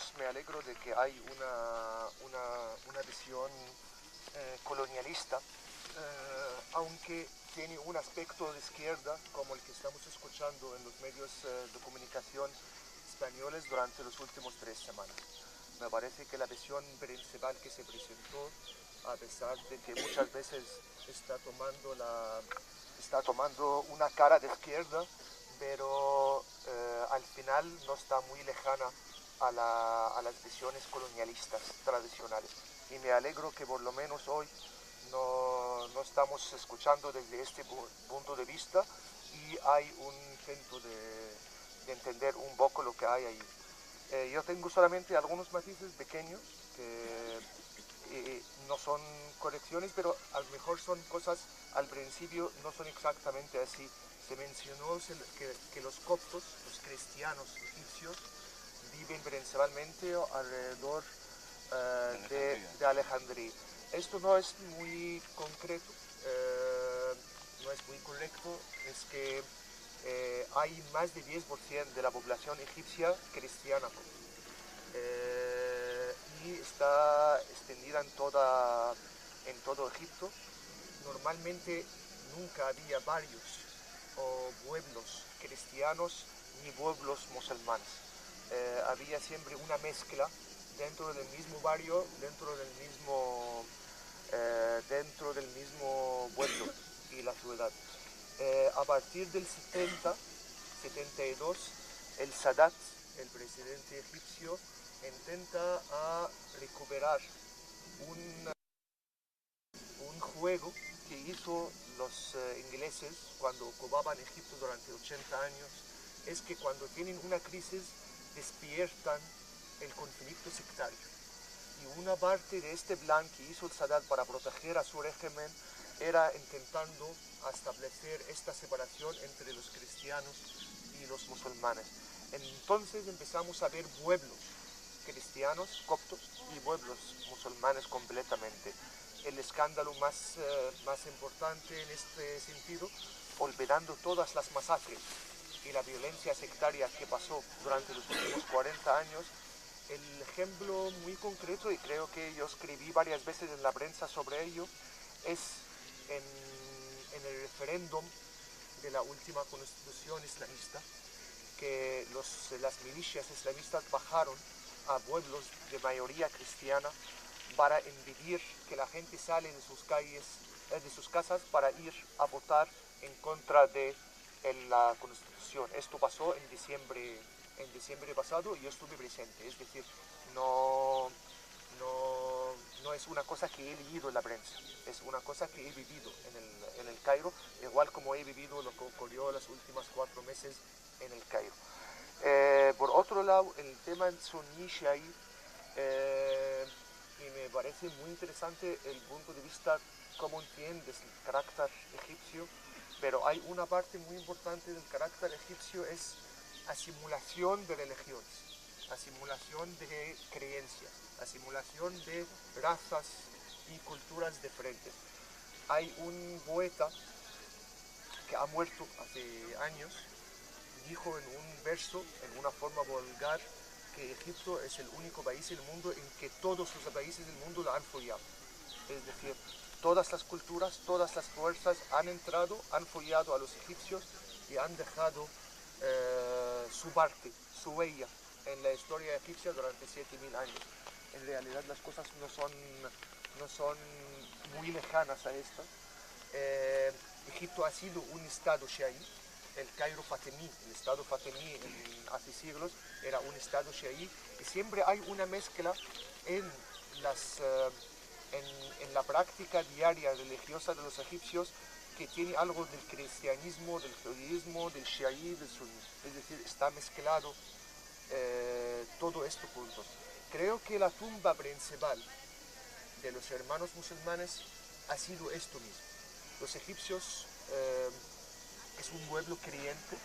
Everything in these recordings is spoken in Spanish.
menos me alegro de que hay una visión colonialista, aunque tiene un aspecto de izquierda, como el que estamos escuchando en los medios de comunicación españoles durante las últimas 3 semanas. Me parece que la visión principal que se presentó, a pesar de que muchas veces está tomando una cara de izquierda, pero al final no está muy lejana a las visiones colonialistas tradicionales. Y me alegro que por lo menos hoy no estamos escuchando desde este punto de vista y hay un intento de entender un poco lo que hay ahí. Yo tengo solamente algunos matices pequeños que no son correcciones, pero a lo mejor son cosas al principio no son exactamente así. Se mencionó que los coptos, los cristianos egipcios, viven principalmente alrededor de Alejandría. Esto no es muy concreto, no es muy correcto, es que hay más de 10% de la población egipcia cristiana y está extendida en todo Egipto. Normalmente nunca había barrios o pueblos cristianos ni pueblos musulmanes. Había siempre una mezcla dentro del mismo barrio, dentro del mismo pueblo y la ciudad. A partir del 72, el Sadat, el presidente egipcio, intenta recuperar un juego que hizo los ingleses cuando ocupaban Egipto durante 80 años, es que cuando tienen una crisis despiertan el conflicto sectario. Y una parte de este plan que hizo el Sadat para proteger a su régimen era intentando establecer esta separación entre los cristianos y los musulmanes. Entonces empezamos a ver pueblos cristianos, coptos, y pueblos musulmanes completamente. El escándalo más importante en este sentido, olvidando todas las masacres y la violencia sectaria que pasó durante los últimos 40 años, el ejemplo muy concreto, y creo que yo escribí varias veces en la prensa sobre ello, es en el referéndum de la última constitución islamista, que las milicias islamistas bajaron a pueblos de mayoría cristiana para impedir que la gente sale de sus calles, de sus casas para ir a votar en contra de la Constitución. Esto pasó en diciembre pasado y yo estuve presente, es decir, no es una cosa que he leído en la prensa, es una cosa que he vivido en el Cairo, igual como he vivido lo que ocurrió los últimos 4 meses en el Cairo. Por otro lado, el tema suní shií, y me parece muy interesante el punto de vista cómo entiendes el carácter egipcio, pero hay una parte muy importante del carácter egipcio, es asimulación de religiones, asimulación de creencias, asimulación de razas y culturas diferentes. Hay un poeta que ha muerto hace años, dijo en un verso, en una forma vulgar, que Egipto es el único país en el mundo en que todos los países del mundo lo han follado. Es decir, todas las culturas, todas las fuerzas han entrado, han follado a los egipcios y han dejado su parte, su huella en la historia egipcia durante 7000 años. En realidad las cosas no son muy lejanas a estas. Egipto ha sido un estado shií. El Cairo fatimí, el estado fatimí hace siglos era un estado shií, y siempre hay una mezcla en la práctica diaria religiosa de los egipcios que tiene algo del cristianismo, del judaísmo, del shií, del suní. Es decir, está mezclado todo esto juntos. Creo que la tumba principal de los hermanos musulmanes ha sido esto mismo. Los egipcios es un pueblo creyente,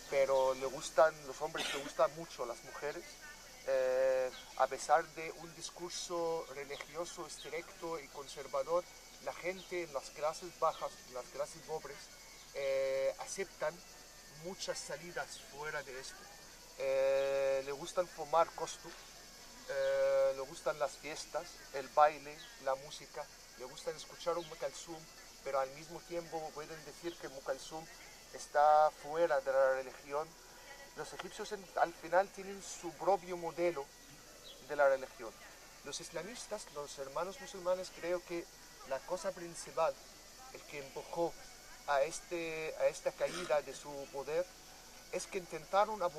pero los hombres le gustan mucho las mujeres, a pesar de un discurso religioso estricto y conservador. La gente en las clases bajas, en las clases pobres, aceptan muchas salidas fuera de esto. Le gustan fumar costo, le gustan las fiestas, el baile, la música, le gustan escuchar un Kalsum, pero al mismo tiempo pueden decir que Kalsum está fuera de la religión. Los egipcios al final tienen su propio modelo de la religión. Los islamistas, los hermanos musulmanes, creo que la cosa principal, el que empujó a esta caída de su poder, es que intentaron a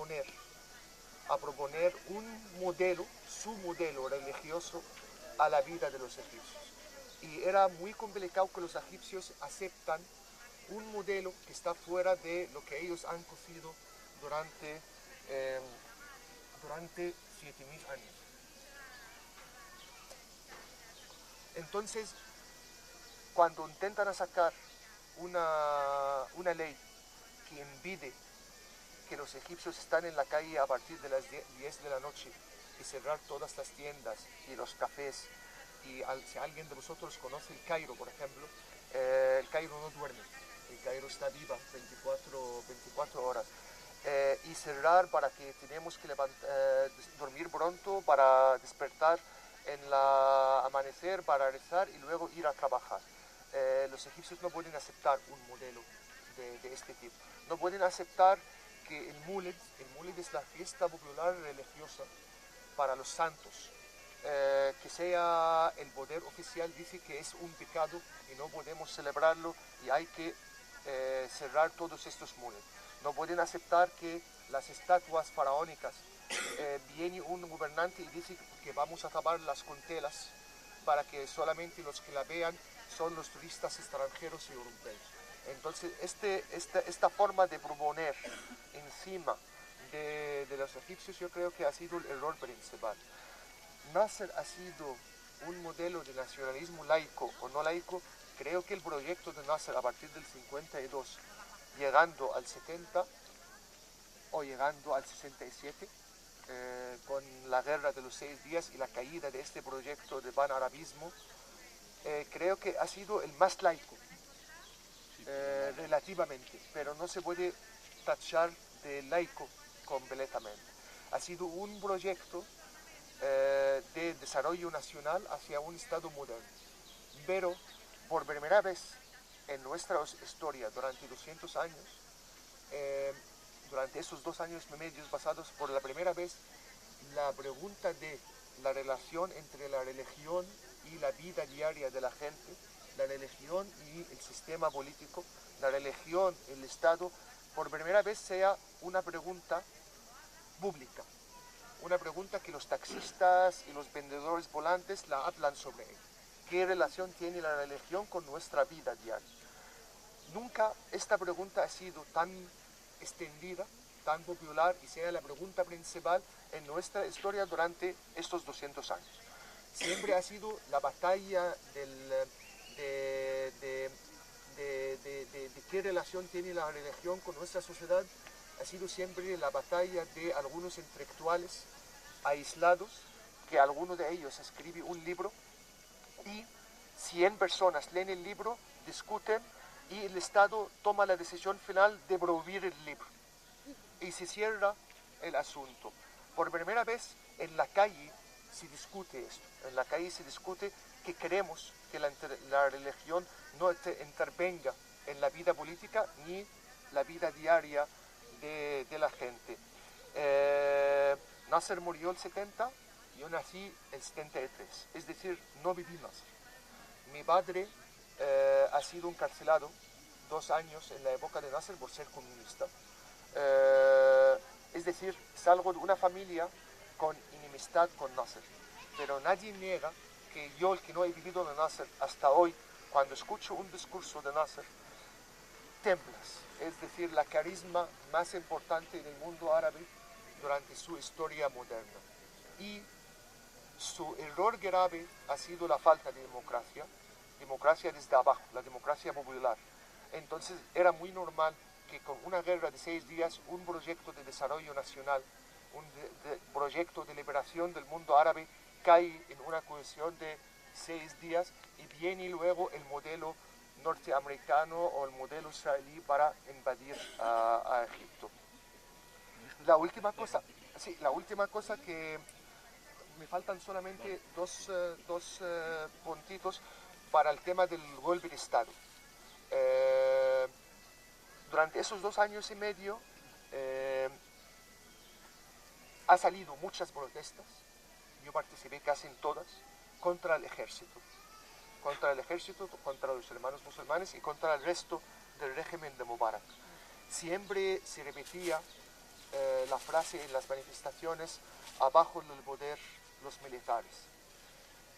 proponer un modelo, su modelo religioso a la vida de los egipcios. Y era muy complicado que los egipcios aceptan un modelo que está fuera de lo que ellos han cocido durante 7000 años. Entonces, cuando intentan sacar una ley que impide que los egipcios están en la calle a partir de las 10 de la noche y cerrar todas las tiendas y los cafés, y si alguien de vosotros conoce el Cairo, por ejemplo, el Cairo no duerme, el Cairo está viva 24 horas. Y cerrar para que tenemos que dormir pronto para despertar en la amanecer, para rezar y luego ir a trabajar. Los egipcios no pueden aceptar un modelo de este tipo. No pueden aceptar que el Muled es la fiesta popular religiosa para los santos. Que sea el poder oficial dice que es un pecado y no podemos celebrarlo y hay que cerrar todos estos Muled. No pueden aceptar que las estatuas faraónicas, viene un gobernante y dice que vamos a tapar las con telas para que solamente los que la vean son los turistas extranjeros y europeos. Entonces, esta forma de proponer encima de los egipcios, yo creo que ha sido el error principal. Nasser ha sido un modelo de nacionalismo laico o no laico. Creo que el proyecto de Nasser a partir del 52, llegando al 70 o llegando al 67, con la guerra de los 6 días y la caída de este proyecto de panarabismo, creo que ha sido el más laico, relativamente, pero no se puede tachar de laico completamente. Ha sido un proyecto de desarrollo nacional hacia un Estado moderno, pero por primera vez en nuestra historia durante 200 años, durante esos 2 años y medio pasados, por la primera vez, la pregunta de la relación entre la religión y la vida diaria de la gente, la religión y el sistema político, la religión, el Estado, por primera vez sea una pregunta pública, una pregunta que los taxistas y los vendedores volantes la hablan sobre ella. ¿Qué relación tiene la religión con nuestra vida diaria? Nunca esta pregunta ha sido tan extendida, tan popular y sea la pregunta principal en nuestra historia durante estos 200 años. Siempre ha sido la batalla de qué relación tiene la religión con nuestra sociedad. Ha sido siempre la batalla de algunos intelectuales aislados, que alguno de ellos escribe un libro y 100 personas leen el libro, discuten y el Estado toma la decisión final de prohibir el libro y se cierra el asunto. Por primera vez en la calle se discute esto, en la calle se discute que queremos que la religión no intervenga en la vida política ni la vida diaria de la gente. Nasser murió el 70, yo nací el 73, es decir, no viví Nasser. Mi padre ha sido encarcelado 2 años en la época de Nasser por ser comunista. Es decir, salgo de una familia con enemistad con Nasser, pero nadie niega que yo, el que no he vivido de Nasser hasta hoy, cuando escucho un discurso de Nasser, temblas. Es decir, la carisma más importante del mundo árabe durante su historia moderna. Y su error grave ha sido la falta de democracia desde abajo, la democracia popular. Entonces era muy normal que con una guerra de 6 días, un proyecto de desarrollo nacional, un proyecto de liberación del mundo árabe cae en una cohesión de 6 días y viene luego el modelo norteamericano o el modelo israelí para invadir a Egipto. La última cosa que me faltan solamente dos puntitos para el tema del golpe de Estado. Durante esos 2 años y medio ha salido muchas protestas, yo participé casi en todas, contra el ejército, contra los hermanos musulmanes y contra el resto del régimen de Mubarak. Siempre se repetía la frase en las manifestaciones: abajo del poder los militares.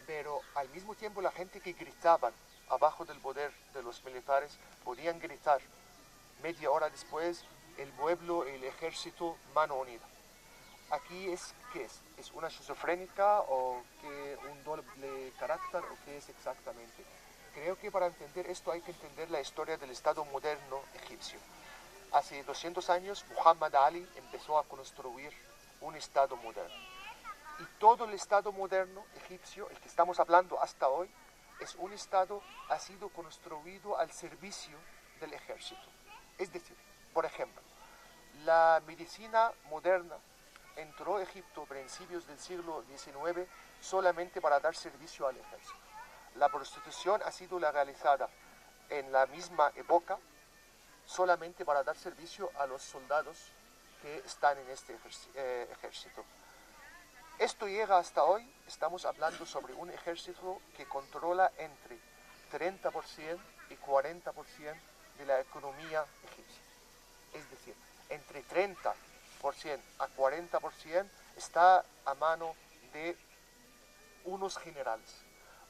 Pero al mismo tiempo la gente que gritaban abajo del poder de los militares podían gritar media hora después: el pueblo y el ejército, mano unida. Aquí ¿qué es? ¿Es una esquizofrénica o un doble carácter o qué es exactamente? Creo que para entender esto hay que entender la historia del Estado moderno egipcio. Hace 200 años Muhammad Ali empezó a construir un Estado moderno. Y todo el Estado moderno egipcio, el que estamos hablando hasta hoy, es un Estado ha sido construido al servicio del ejército. Es decir, por ejemplo, la medicina moderna entró a Egipto a principios del siglo XIX solamente para dar servicio al ejército. La prostitución ha sido legalizada en la misma época solamente para dar servicio a los soldados que están en este ejército. Esto llega hasta hoy, estamos hablando sobre un ejército que controla entre 30% y 40% de la economía egipcia. Es decir, entre 30% a 40% está a mano de unos generales.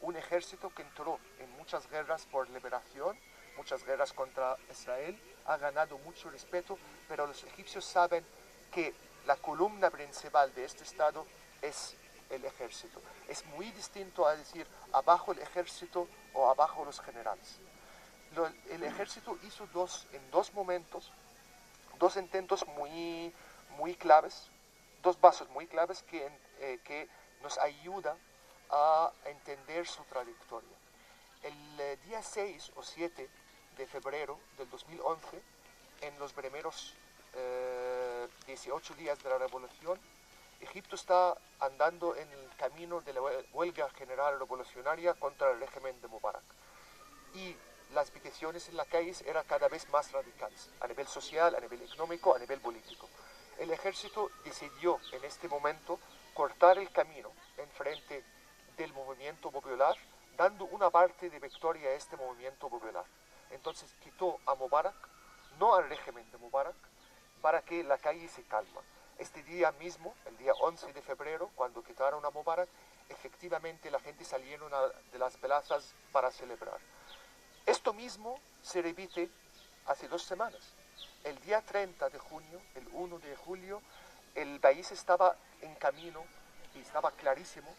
Un ejército que entró en muchas guerras por liberación, muchas guerras contra Israel, ha ganado mucho respeto, pero los egipcios saben que la columna principal de este Estado es el ejército. Es muy distinto a decir abajo el ejército o abajo los generales. El ejército hizo en dos momentos, dos intentos muy claves, dos pasos muy claves que nos ayudan a entender su trayectoria. El día 6 o 7 de febrero del 2011, en los primeros 18 días de la revolución, Egipto está andando en el camino de la huelga general revolucionaria contra el régimen de Mubarak. Y las peticiones en las calles eran cada vez más radicales, a nivel social, a nivel económico, a nivel político. El ejército decidió en este momento cortar el camino en frente del movimiento popular, dando una parte de victoria a este movimiento popular. Entonces quitó a Mubarak, no al régimen de Mubarak, para que la calle se calma. Este día mismo, el día 11 de febrero, cuando quitaron a Mubarak, efectivamente la gente salieron de las plazas para celebrar. Esto mismo se repite hace 2 semanas. El día 30 de junio, el 1 de julio, el país estaba en camino, y estaba clarísimo,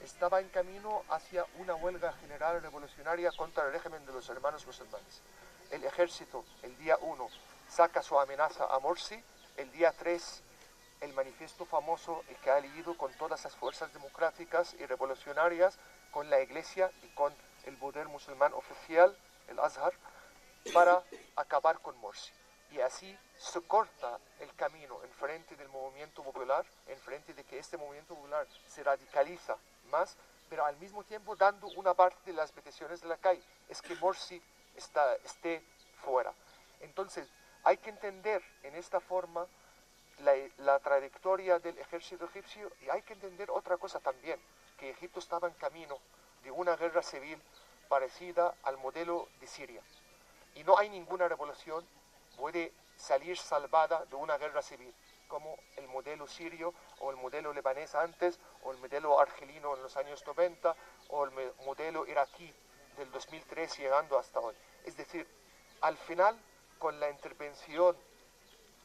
estaba en camino hacia una huelga general revolucionaria contra el régimen de los hermanos musulmanes. El ejército, el día 1, saca su amenaza a Morsi, el día 3, el manifiesto famoso, el que ha leído con todas las fuerzas democráticas y revolucionarias, con la iglesia y con el poder musulmán oficial, el Azhar, para acabar con Morsi. Y así se corta el camino en frente del movimiento popular, en frente de que este movimiento popular se radicaliza más, pero al mismo tiempo dando una parte de las peticiones de la calle, es que Morsi esté fuera. Entonces, hay que entender en esta forma la trayectoria del ejército egipcio, y hay que entender otra cosa también, que Egipto estaba en camino de una guerra civil parecida al modelo de Siria. Y no hay ninguna revolución puede salir salvada de una guerra civil, como el modelo sirio o el modelo libanés antes, o el modelo argelino en los años 90, o el modelo iraquí del 2003 llegando hasta hoy. Es decir, al final, con la intervención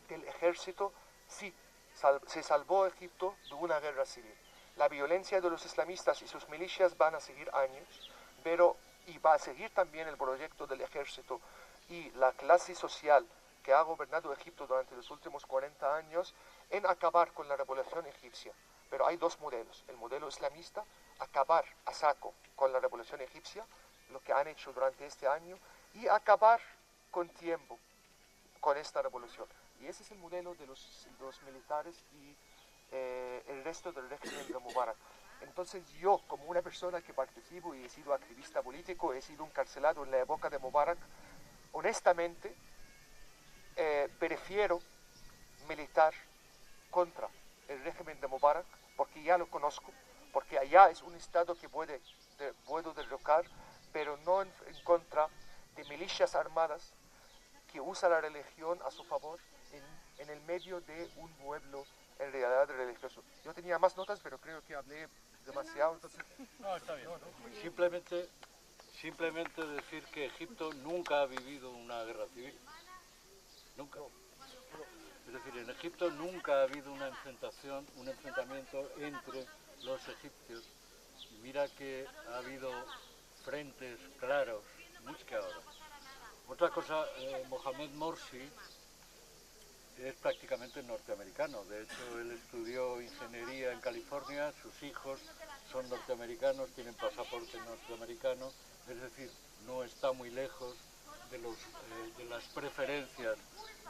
del ejército, sí, se salvó Egipto de una guerra civil. La violencia de los islamistas y sus milicias van a seguir años, y va a seguir también el proyecto del ejército y la clase social que ha gobernado Egipto durante los últimos 40 años en acabar con la revolución egipcia. Pero hay dos modelos. El modelo islamista, acabar a saco con la revolución egipcia, lo que han hecho durante este año, y acabar con tiempo con esta revolución. Y ese es el modelo de los militares y el resto del régimen de Mubarak. Entonces yo, como una persona que participo y he sido activista político, he sido encarcelado en la época de Mubarak, honestamente prefiero militar contra el régimen de Mubarak, porque ya lo conozco, porque allá es un estado que puedo derrocar, pero no en contra de milicias armadas que usan la religión a su favor en el medio de un pueblo en realidad religioso. Yo tenía más notas, pero creo que hablé demasiado, entonces... No, está bien. Simplemente decir que Egipto nunca ha vivido una guerra civil. Nunca. Es decir, en Egipto nunca ha habido un enfrentamiento entre los egipcios. Y mira que ha habido frentes claros, mucho que ahora. Otra cosa, Mohamed Morsi es prácticamente norteamericano. De hecho, él estudió ingeniería en California, sus hijos son norteamericanos, tienen pasaporte norteamericano, es decir, no está muy lejos de las preferencias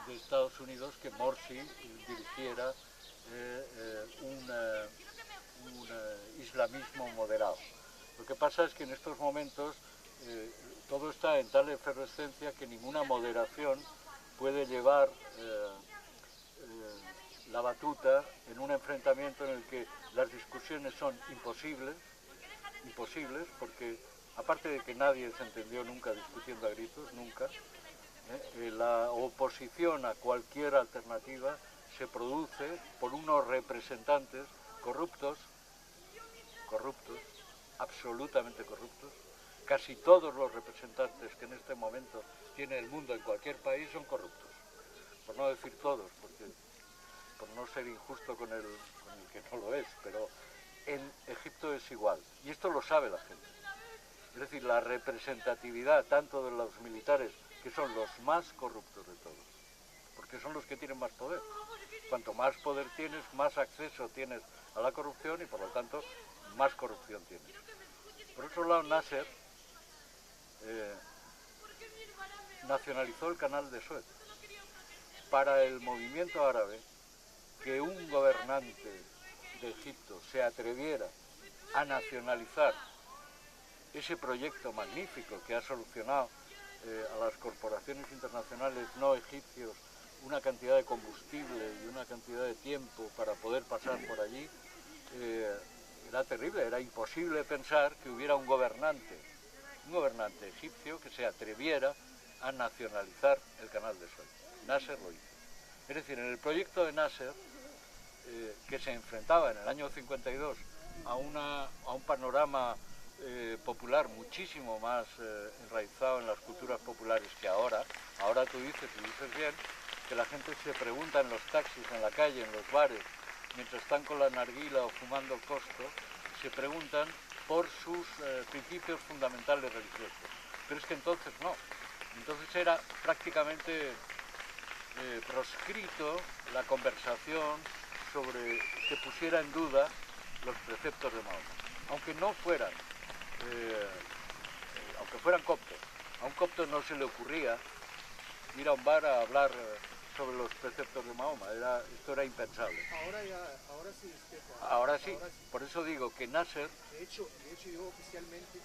de Estados Unidos que Morsi dirigiera un islamismo moderado. Lo que pasa es que en estos momentos todo está en tal efervescencia que ninguna moderación puede llevar la batuta en un enfrentamiento en el que las discusiones son imposibles, porque aparte de que nadie se entendió nunca discutiendo a gritos, nunca, la oposición a cualquier alternativa se produce por unos representantes corruptos, absolutamente corruptos. Casi todos los representantes que en este momento tiene el mundo en cualquier país son corruptos, por no decir todos, por no ser injusto con el que no lo es, pero en Egipto es igual, y esto lo sabe la gente. Es decir, la representatividad tanto de los militares, que son los más corruptos de todos, porque son los que tienen más poder. Cuanto más poder tienes, más acceso tienes a la corrupción y por lo tanto más corrupción tienes. Por otro lado, Nasser nacionalizó el canal de Suez. Para el movimiento árabe, que un gobernante de Egipto se atreviera a nacionalizar ese proyecto magnífico que ha solucionado a las corporaciones internacionales no egipcios una cantidad de combustible y una cantidad de tiempo para poder pasar por allí, era terrible, era imposible pensar que hubiera un gobernante egipcio que se atreviera a nacionalizar el canal de Suez. Nasser lo hizo. Es decir, en el proyecto de Nasser, que se enfrentaba en el año 52 a un panorama popular muchísimo más enraizado en las culturas populares que ahora tú dices bien, que la gente se pregunta en los taxis, en la calle, en los bares, mientras están con la narguila o fumando costo, se preguntan por sus principios fundamentales religiosos. Pero es que entonces no. Entonces era prácticamente proscrito la conversación sobre que pusiera en duda los preceptos de Mahoma. Aunque no fueran, aunque fueran coptos. A un copto no se le ocurría ir a un bar a hablar sobre los preceptos de Mahoma. Esto era impensable. Ahora sí, Ahora sí, por eso digo que Nasser... De hecho yo oficialmente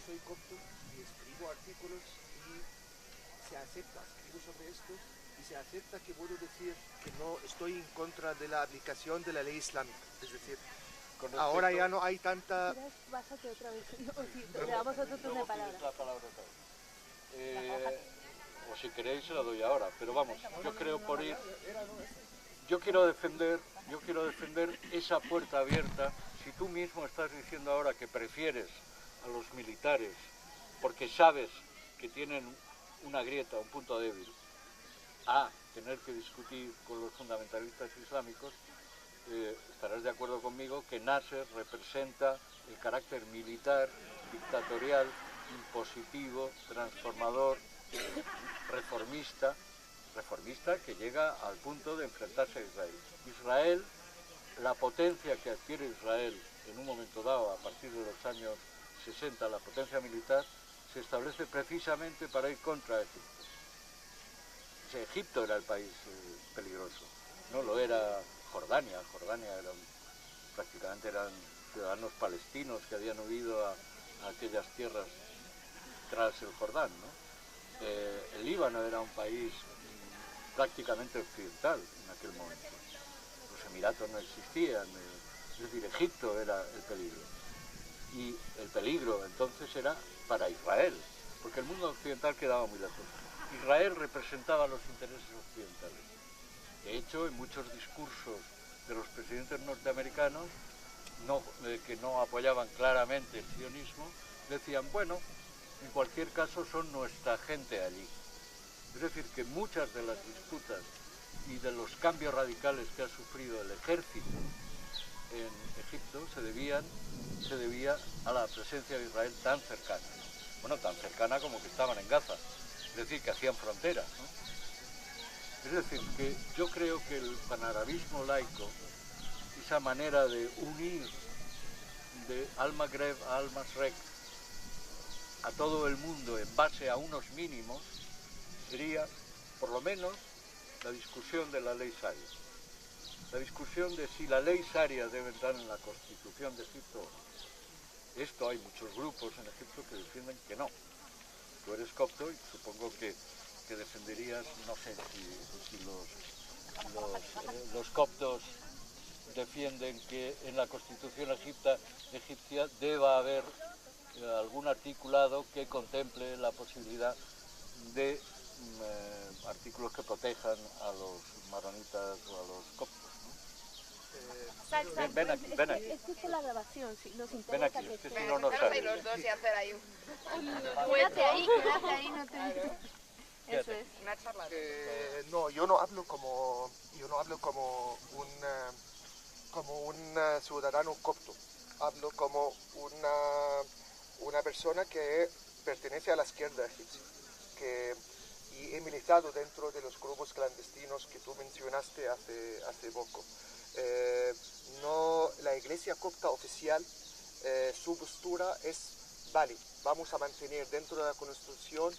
soy copto y escribo artículos y se acepta, escribo sobre esto y se acepta que puedo decir que no estoy en contra de la aplicación de la ley islámica. Es decir, ahora ya no hay tanta... Básate otra vez, le damos otro turno de palabra. La palabra otra vez. O si queréis se la doy ahora, pero vamos, yo creo por ir... Yo quiero defender esa puerta abierta. Si tú mismo estás diciendo ahora que prefieres a los militares porque sabes que tienen una grieta, un punto débil, a tener que discutir con los fundamentalistas islámicos, estarás de acuerdo conmigo que Nasser representa el carácter militar, dictatorial, impositivo, transformador, reformista que llega al punto de enfrentarse a Israel. Israel, la potencia que adquiere Israel en un momento dado, a partir de los años 60, la potencia militar, se establece precisamente para ir contra Egipto. Egipto era el país peligroso, no lo era Jordania. Prácticamente eran ciudadanos palestinos que habían huido a aquellas tierras tras el Jordán, ¿no? El Líbano era un país prácticamente occidental en aquel momento. Los Emiratos no existían, es decir, Egipto era el peligro. Y el peligro entonces era para Israel, porque el mundo occidental quedaba muy lejos. Israel representaba los intereses occidentales. De hecho, en muchos discursos de los presidentes norteamericanos que no apoyaban claramente el sionismo, decían, bueno, en cualquier caso son nuestra gente allí. Es decir, que muchas de las disputas y de los cambios radicales que ha sufrido el ejército en Egipto se debía a la presencia de Israel tan cercana. Bueno, tan cercana como que estaban en Gaza, es decir, que hacían frontera, ¿no? Es decir, que yo creo que el panarabismo laico, esa manera de unir de Al-Maghreb a Al-Masrek a todo el mundo en base a unos mínimos, sería, por lo menos, la discusión de la ley sharia. La discusión de si la ley sharia debe entrar en la Constitución de Egipto. Esto hay muchos grupos en Egipto que defienden que no. Tú eres copto y supongo que defenderías, no sé si los coptos defienden que en la Constitución egipcia deba haber algún articulado que contemple la posibilidad de artículos que protejan a los maronitas o a los coptos, ¿no? Ven aquí. Escucha la grabación, si nos interesa. Ven aquí, es que si no, no Sentaros ahí sale. los dos y hacer ahí Quédate ahí, no te... Eso es. una charla. No, yo no hablo como un ciudadano copto. Hablo como una persona que pertenece a la izquierda egipcia, y he militado dentro de los grupos clandestinos que tú mencionaste hace poco. No, la iglesia copta oficial, su postura es, vale, vamos a mantener dentro de la Constitución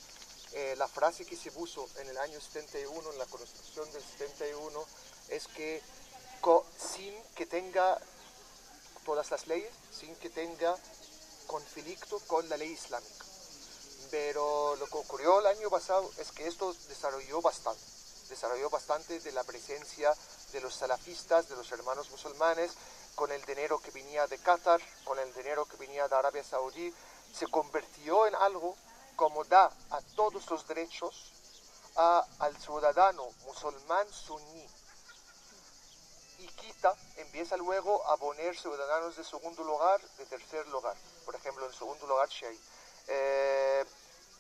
la frase que se puso en el año 71, en la Constitución del 71, es que sin que tenga todas las leyes, sin que tenga conflicto con la ley islámica. Pero lo que ocurrió el año pasado es que esto desarrolló bastante de la presencia de los salafistas, de los hermanos musulmanes, con el dinero que venía de Qatar, con el dinero que venía de Arabia Saudí, se convirtió en algo como da a todos los derechos al ciudadano musulmán suní, y empieza luego a poner ciudadanos de segundo lugar, de tercer lugar, por ejemplo en segundo lugar Shi'i.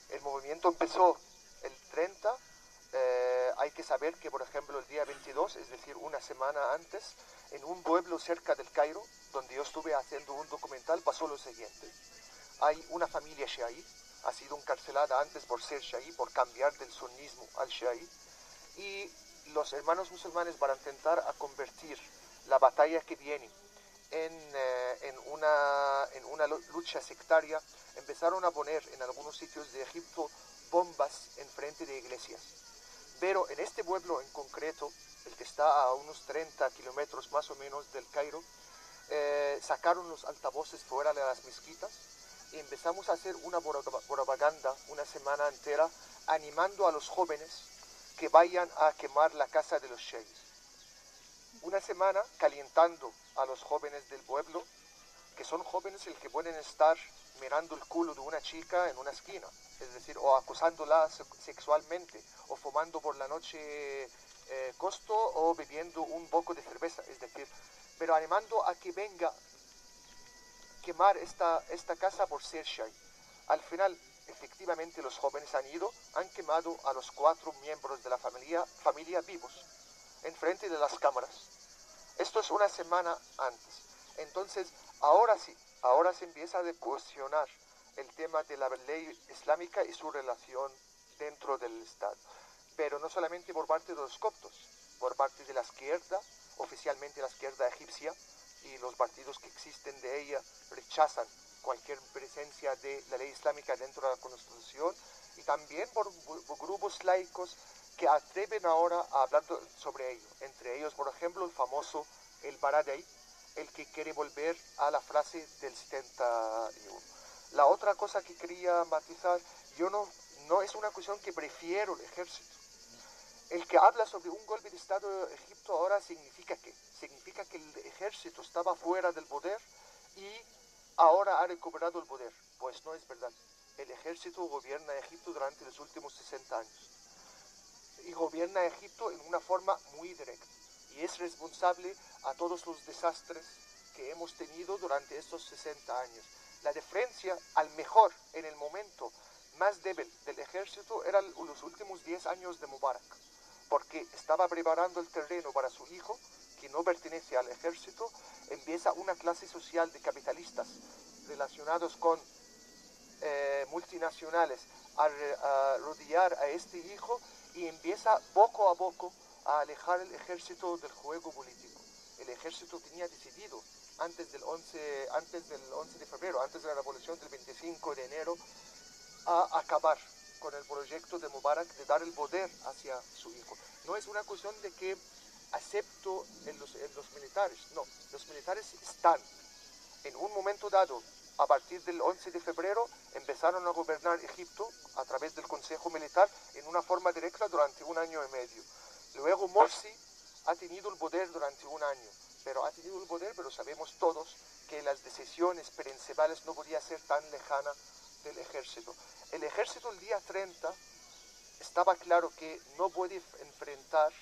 El movimiento empezó el 30, hay que saber que por ejemplo el día 22, es decir una semana antes, en un pueblo cerca del Cairo, donde yo estuve haciendo un documental, pasó lo siguiente. Hay una familia Shi'i, ha sido encarcelada antes por ser Shi'i, por cambiar del sunismo al Shi'i, y los hermanos musulmanes van a intentar a convertir la batalla que viene en una lucha sectaria. Empezaron a poner en algunos sitios de Egipto bombas en frente de iglesias. Pero en este pueblo en concreto, el que está a unos 30 kilómetros más o menos del Cairo, sacaron los altavoces fuera de las mezquitas y empezamos a hacer una propaganda una semana entera animando a los jóvenes que vayan a quemar la casa de los sheis. Una semana calentando a los jóvenes del pueblo, que son jóvenes el que pueden estar mirando el culo de una chica en una esquina, es decir, o acosándola sexualmente, o fumando por la noche costo, o bebiendo un poco de cerveza, es decir, pero animando a que venga quemar esta casa por ser shai. Al final, efectivamente, los jóvenes han quemado a los 4 miembros de la familia vivos, enfrente de las cámaras. Esto es una semana antes. Entonces, ahora sí, ahora se empieza a cuestionar el tema de la ley islámica y su relación dentro del Estado. Pero no solamente por parte de los coptos, por parte de la izquierda, oficialmente la izquierda egipcia, y los partidos que existen de ella rechazan cualquier presencia de la ley islámica dentro de la Constitución, y también por grupos laicos que atreven ahora a hablar sobre ello. Entre ellos, por ejemplo, el famoso El Baradei, el que quiere volver a la frase del 71. La otra cosa que quería matizar, no es una cuestión que prefiero el ejército. El que habla sobre un golpe de Estado de Egipto ahora significa que el ejército estaba fuera del poder y ahora ha recuperado el poder. Pues no es verdad. El ejército gobierna Egipto durante los últimos 60 años. Y gobierna Egipto en una forma muy directa. Y es responsable a todos los desastres que hemos tenido durante estos 60 años. La diferencia, al mejor, en el momento más débil del ejército, eran los últimos 10 años de Mubarak, porque estaba preparando el terreno para su hijo, que no pertenece al ejército. Empieza una clase social de capitalistas relacionados con multinacionales a rodear a este hijo, y empieza poco a poco a alejar el ejército del juego político. El ejército tenía decidido antes del 11 de febrero, antes de la revolución del 25 de enero, a acabar con el proyecto de Mubarak de dar el poder hacia su hijo. No es una cuestión de que acepto en los militares, no, los militares están. En un momento dado, a partir del 11 de febrero, empezaron a gobernar Egipto a través del Consejo Militar en una forma directa durante 1 año y medio. Luego Morsi ha tenido el poder durante 1 año, pero sabemos todos que las decisiones principales no podían ser tan lejanas del ejército. El ejército el día 30 estaba claro que no puede enfrentar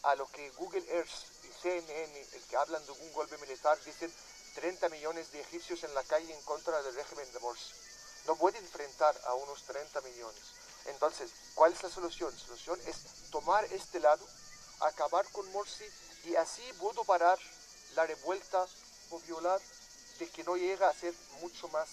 a lo que Google Earth y CNN, el que hablan de un golpe militar, dicen 30 millones de egipcios en la calle en contra del régimen de Morsi. No puede enfrentar a unos 30 millones. Entonces, ¿cuál es la solución? La solución es tomar este lado, acabar con Morsi, y así pudo parar la revuelta popular de que no llega a ser mucho más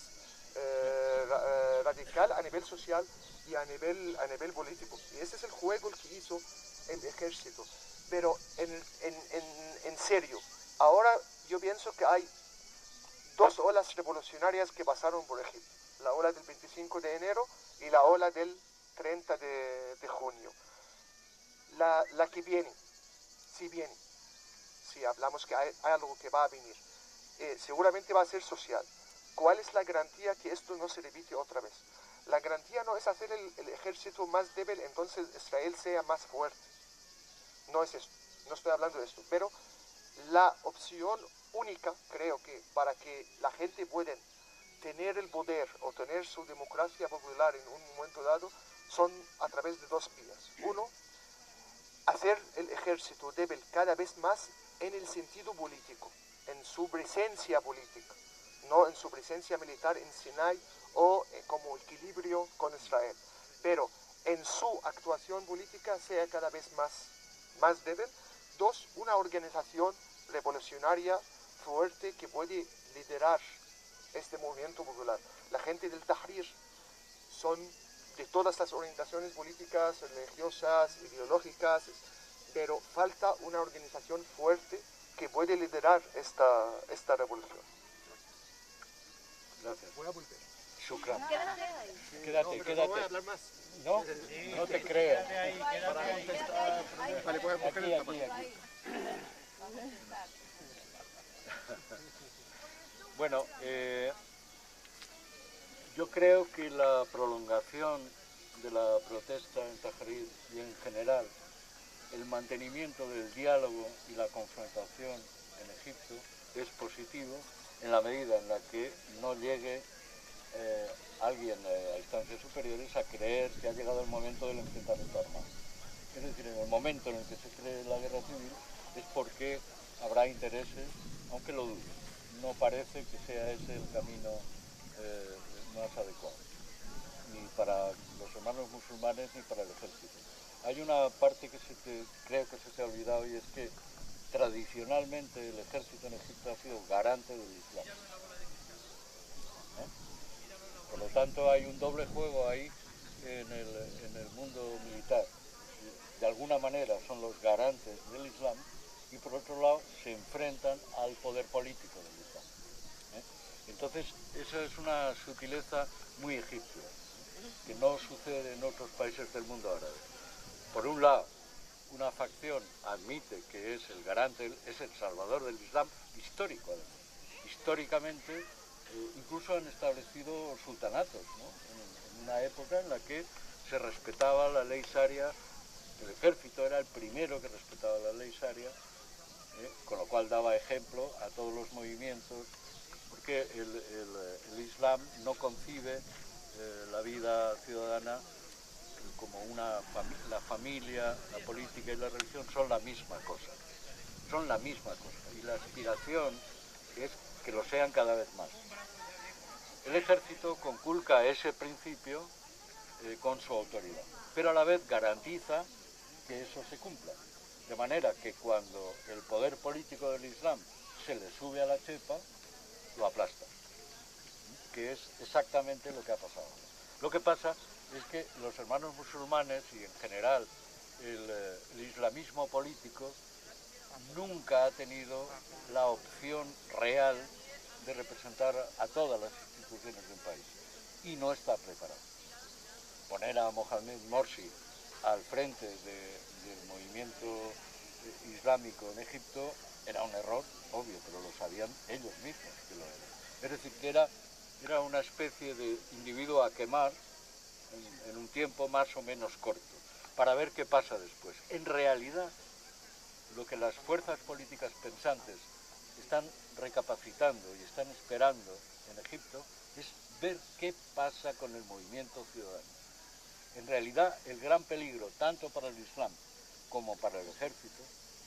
radical a nivel social y a nivel político. Y ese es el juego que hizo el ejército. Pero en serio, ahora yo pienso que hay 2 olas revolucionarias que pasaron por Egipto. La ola del 25 de enero y la ola del 30 de junio. La que viene, si hablamos que hay algo que va a venir, seguramente va a ser social. ¿Cuál es la garantía que esto no se repite otra vez? La garantía no es hacer el ejército más débil, entonces Israel sea más fuerte. No es esto, no estoy hablando de esto, pero la opción única, creo que para que la gente pueda tener el poder o tener su democracia popular en un momento dado, son a través de 2 vías. Uno, hacer el ejército débil cada vez más en el sentido político, en su presencia política, no en su presencia militar en Sinai o como equilibrio con Israel, pero en su actuación política sea cada vez más débil. 2, una organización revolucionaria fuerte que puede liderar este movimiento popular. La gente del Tahrir son de todas las orientaciones políticas, religiosas, ideológicas, pero falta una organización fuerte que puede liderar esta revolución. Gracias. Voy a volver. Shukran. Quédate. No voy a hablar más. No, no te creas. Para contestar. Vale, puedes coger el tamaño. Aquí. Bueno, yo creo que la prolongación de la protesta en Tahrir y en general el mantenimiento del diálogo y la confrontación en Egipto es positivo en la medida en la que no llegue alguien a instancias superiores a creer que ha llegado el momento del enfrentamiento armado. Es decir, en el momento en el que se cree la guerra civil es porque habrá intereses, aunque lo dudo. No parece que sea ese el camino más adecuado, ni para los hermanos musulmanes ni para el ejército. Hay una parte que creo que se te ha olvidado, y es que tradicionalmente el ejército en Egipto ha sido garante del Islam. Por lo tanto hay un doble juego ahí en el mundo militar. De alguna manera son los garantes del Islam y por otro lado se enfrentan al poder político del Islam. Entonces esa es una sutileza muy egipcia, que no sucede en otros países del mundo árabe. Por un lado, una facción admite que es el garante, es el salvador del Islam, histórico además. Históricamente, incluso han establecido sultanatos, ¿no? En una época en la que se respetaba la ley sharia, el ejército era el primero que respetaba la ley sharia, con lo cual daba ejemplo a todos los movimientos, porque el Islam no concibe la vida ciudadana como la familia, la política y la religión son la misma cosa, y la aspiración es que lo sean cada vez más. El ejército conculca ese principio con su autoridad, pero a la vez garantiza que eso se cumpla, de manera que cuando el poder político del Islam se le sube a la chepa, lo aplasta, que es exactamente lo que ha pasado. Lo que pasa es que los hermanos musulmanes y en general el islamismo político nunca ha tenido la opción real de representar a todas las instituciones de un país y no está preparado. Poner a Mohamed Morsi al frente del movimiento islámico en Egipto era un error, obvio, pero lo sabían ellos mismos que lo era. Es decir, que era una especie de individuo a quemar en un tiempo más o menos corto, para ver qué pasa después. En realidad, lo que las fuerzas políticas pensantes están recapacitando y están esperando en Egipto es ver qué pasa con el movimiento ciudadano. En realidad, el gran peligro, tanto para el Islam como para el ejército,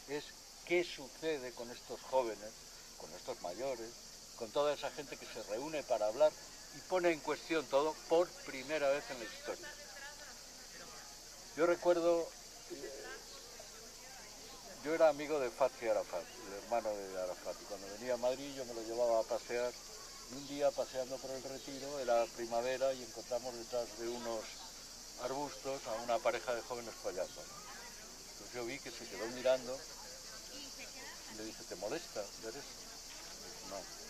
es qué sucede con estos jóvenes, con estos mayores, con toda esa gente que se reúne para hablar y pone en cuestión todo por primera vez en la historia. Yo recuerdo, yo era amigo de Fathy Arafat, el hermano de Arafat, y cuando venía a Madrid yo me lo llevaba a pasear, y un día paseando por el Retiro, era primavera, y encontramos detrás de unos arbustos a una pareja de jóvenes follando, ¿no? Entonces yo vi que se quedó mirando y le dije, ¿te molesta ver eso? Y dije, no.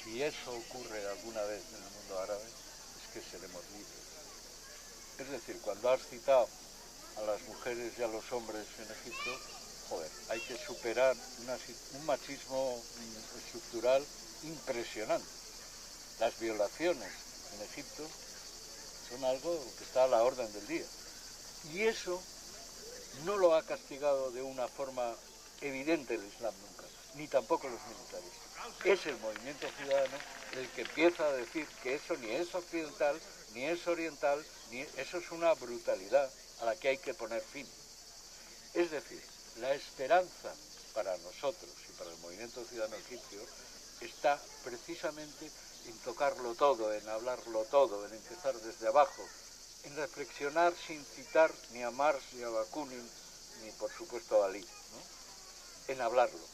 Si eso ocurre alguna vez en el mundo árabe, es que seremos libres. Es decir, cuando has citado a las mujeres y a los hombres en Egipto, joder, hay que superar un machismo estructural impresionante. Las violaciones en Egipto son algo que está a la orden del día. Y eso no lo ha castigado de una forma evidente el Islam nunca, ni tampoco los militares. Es el movimiento ciudadano el que empieza a decir que eso ni es occidental, ni es oriental, ni eso es una brutalidad a la que hay que poner fin. Es decir, la esperanza para nosotros y para el movimiento ciudadano egipcio está precisamente en tocarlo todo, en hablarlo todo, en empezar desde abajo, en reflexionar sin citar ni a Marx, ni a Bakunin, ni por supuesto a Ali, ¿no? En hablarlo.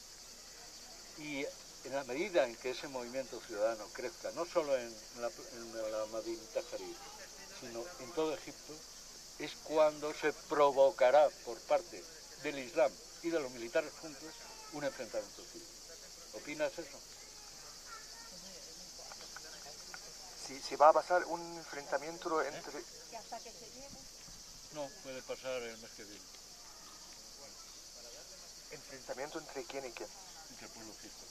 Y en la medida en que ese movimiento ciudadano crezca, no solo en la Madinat Tahrir, sino en todo Egipto, es cuando se provocará por parte del Islam y de los militares juntos un enfrentamiento civil. ¿Opinas eso? Si va a pasar un enfrentamiento entre... No, puede pasar el mes que viene. ¿Enfrentamiento entre quién y quién? Entre el pueblo egipcio.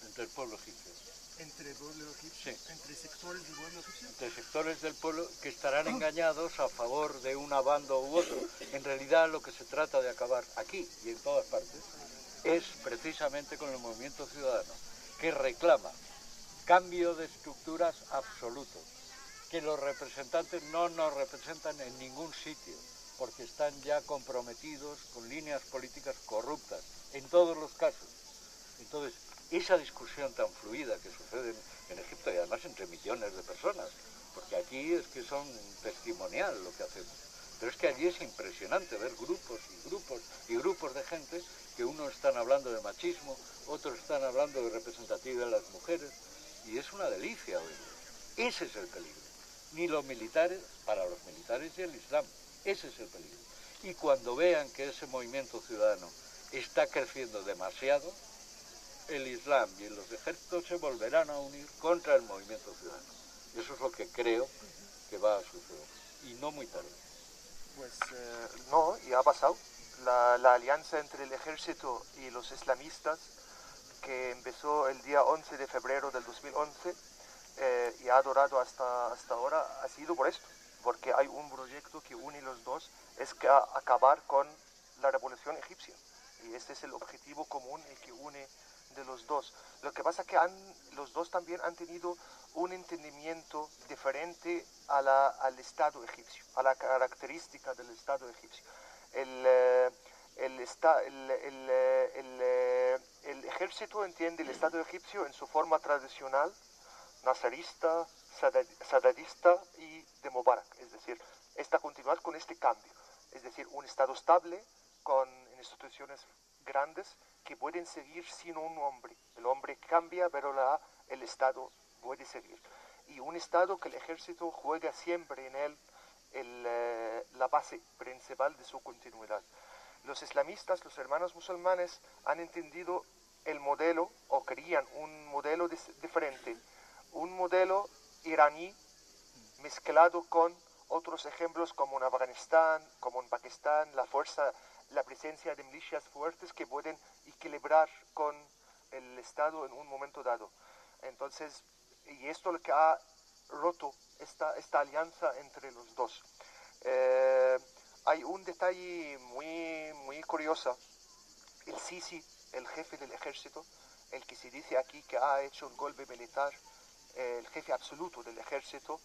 Entre el pueblo egipcio. ¿Entre el pueblo egipcio? Sí. ¿Entre sectores del pueblo egipcio? Entre sectores del pueblo que estarán engañados a favor de una banda u otro. En realidad lo que se trata de acabar aquí y en todas partes es precisamente con el movimiento ciudadano, que reclama cambio de estructuras absoluto, que los representantes no nos representan en ningún sitio, porque están ya comprometidos con líneas políticas corruptas, en todos los casos. Entonces, esa discusión tan fluida que sucede en Egipto, y además entre millones de personas, porque aquí es que son testimonial lo que hacemos, pero es que allí es impresionante ver grupos y grupos y grupos de gente que unos están hablando de machismo, otros están hablando de representatividad de las mujeres, y es una delicia oírlo. Ese es el peligro. Ni los militares, para los militares y el Islam, ese es el peligro. Y cuando vean que ese movimiento ciudadano está creciendo demasiado, el Islam y los ejércitos se volverán a unir contra el movimiento ciudadano. Eso es lo que creo que va a suceder. Y no muy tarde. Pues no, y ha pasado. la alianza entre el ejército y los islamistas, que empezó el día 11 de febrero del 2011 y ha durado hasta ahora, ha sido por esto, porque hay un proyecto que une los dos, es que acabar con la revolución egipcia. Y este es el objetivo común el que une de los dos. Lo que pasa es que los dos también han tenido un entendimiento diferente al Estado egipcio, a la característica del Estado egipcio. El ejército entiende el Estado egipcio en su forma tradicional, nasserista, sadadista y de Mubarak, es decir, esta continuar con este cambio, es decir, un Estado estable con instituciones grandes que pueden seguir sin un hombre. El hombre cambia, pero el Estado puede seguir. Y un Estado que el ejército juega siempre en él la base principal de su continuidad. Los islamistas, los hermanos musulmanes, han entendido el modelo, o querían un modelo diferente, un modelo iraní mezclado con otros ejemplos como en Afganistán, como en Pakistán, la presencia de milicias fuertes que pueden equilibrar con el Estado en un momento dado. Entonces, y esto es lo que ha roto esta alianza entre los dos. Hay un detalle muy curioso. El Sisi, el jefe del ejército, el que se dice aquí que ha hecho un golpe militar, el jefe absoluto del ejército,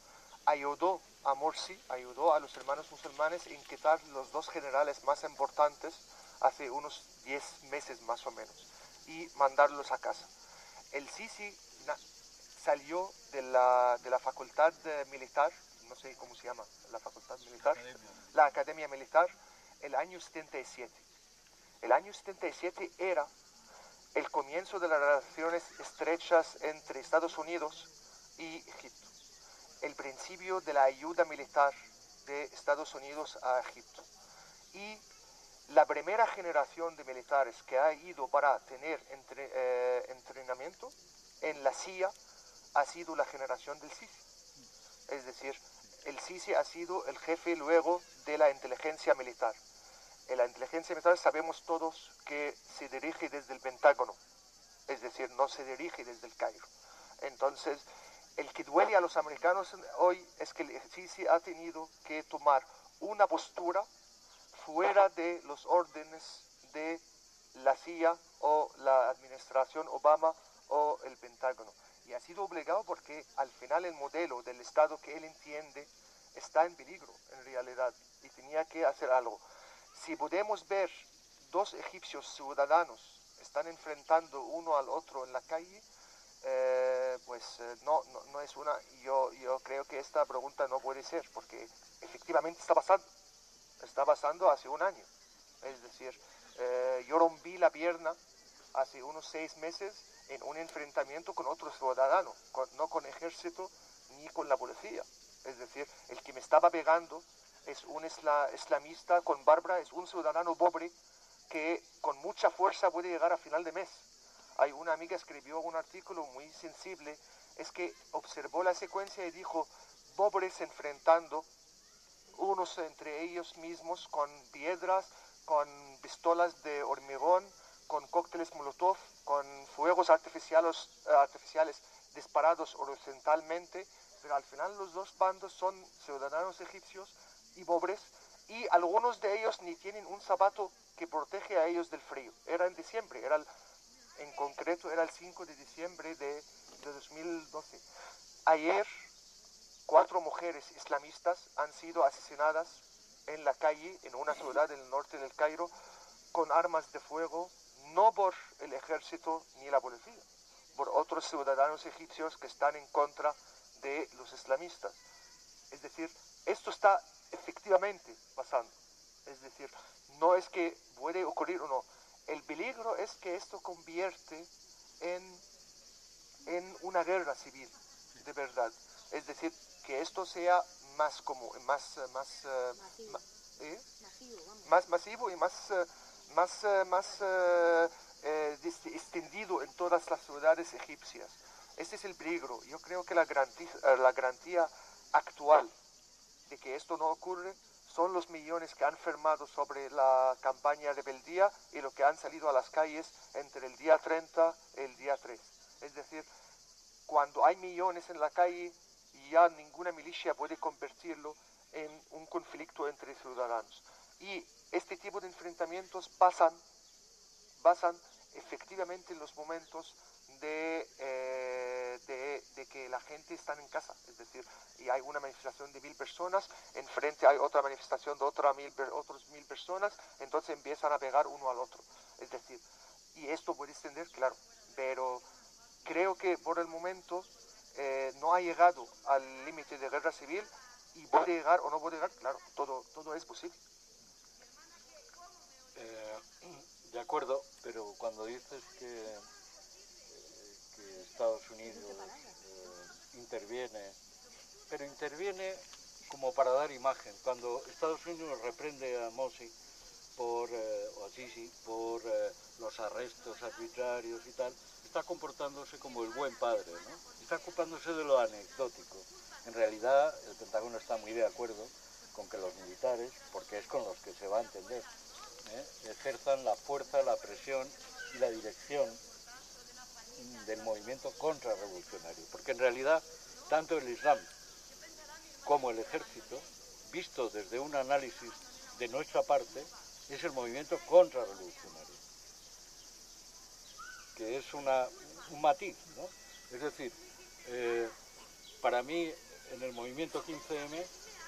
ayudó a Morsi, ayudó a los hermanos musulmanes en quitar los dos generales más importantes hace unos 10 meses más o menos y mandarlos a casa. El Sisi salió de la facultad militar, no sé cómo se llama, la facultad militar, la academia militar, el año 77. El año 77 era el comienzo de las relaciones estrechas entre Estados Unidos y Egipto, el principio de la ayuda militar de Estados Unidos a Egipto. Y la primera generación de militares que ha ido para tener entrenamiento en la CIA ha sido la generación del Sisi. Es decir, el Sisi ha sido el jefe luego de la inteligencia militar. En la inteligencia militar sabemos todos que se dirige desde el Pentágono, es decir, no se dirige desde el Cairo. Entonces, el que duele a los americanos hoy es que el Sisi ha tenido que tomar una postura fuera de los órdenes de la CIA o la administración Obama o el Pentágono. Y ha sido obligado porque al final el modelo del Estado que él entiende está en peligro en realidad y tenía que hacer algo. Si podemos ver dos egipcios ciudadanos están enfrentando uno al otro en la calle, no es una. Yo creo que esta pregunta no puede ser porque efectivamente está pasando hace un año. Es decir, yo rompí la pierna hace unos 6 meses en un enfrentamiento con otro ciudadano, no con ejército ni con la policía. Es decir, el que me estaba pegando es un islamista con barba, es un ciudadano pobre que con mucha fuerza puede llegar a final de mes. Hay una amiga que escribió un artículo muy sensible, es que observó la secuencia y dijo, pobres enfrentando unos entre ellos mismos con piedras, con pistolas de hormigón, con cócteles molotov, con fuegos artificiales disparados horizontalmente, pero al final los dos bandos son ciudadanos egipcios y pobres, y algunos de ellos ni tienen un zapato que protege a ellos del frío. Era en diciembre, en concreto era el 5 de diciembre de 2012. Ayer 4 mujeres islamistas han sido asesinadas en la calle en una ciudad del norte del Cairo con armas de fuego, no por el ejército ni la policía, por otros ciudadanos egipcios que están en contra de los islamistas. Es decir, esto está efectivamente pasando. Es decir, no es que puede ocurrir o no. El peligro es que esto convierte en una guerra civil, de verdad. Es decir, que esto sea más común, más masivo y más extendido en todas las ciudades egipcias. Este es el peligro. Yo creo que la garantía actual de que esto no ocurre son los millones que han firmado sobre la campaña rebeldía y los que han salido a las calles entre el día 30 y el día 3. Es decir, cuando hay millones en la calle, ya ninguna milicia puede convertirlo en un conflicto entre ciudadanos. Y este tipo de enfrentamientos pasan efectivamente en los momentos de que la gente está en casa, es decir, y hay una manifestación de 1000 personas, enfrente hay otra manifestación de otros 1000 personas, entonces empiezan a pegar uno al otro, es decir, y esto puede extender, claro, pero creo que por el momento no ha llegado al límite de guerra civil, y puede llegar o no puede llegar, claro, todo es posible. De acuerdo, pero cuando dices que Estados Unidos interviene, pero interviene como para dar imagen. Cuando Estados Unidos reprende a Morsi o a Sisi por los arrestos arbitrarios y tal, está comportándose como el buen padre, ¿no? Está ocupándose de lo anecdótico. En realidad, el Pentágono está muy de acuerdo con que los militares, porque es con los que se va a entender, ejerzan la fuerza, la presión y la dirección del movimiento contrarrevolucionario, porque en realidad tanto el Islam como el ejército, visto desde un análisis de nuestra parte, es el movimiento contrarrevolucionario, que es un matiz, ¿no? Es decir, para mí en el movimiento 15M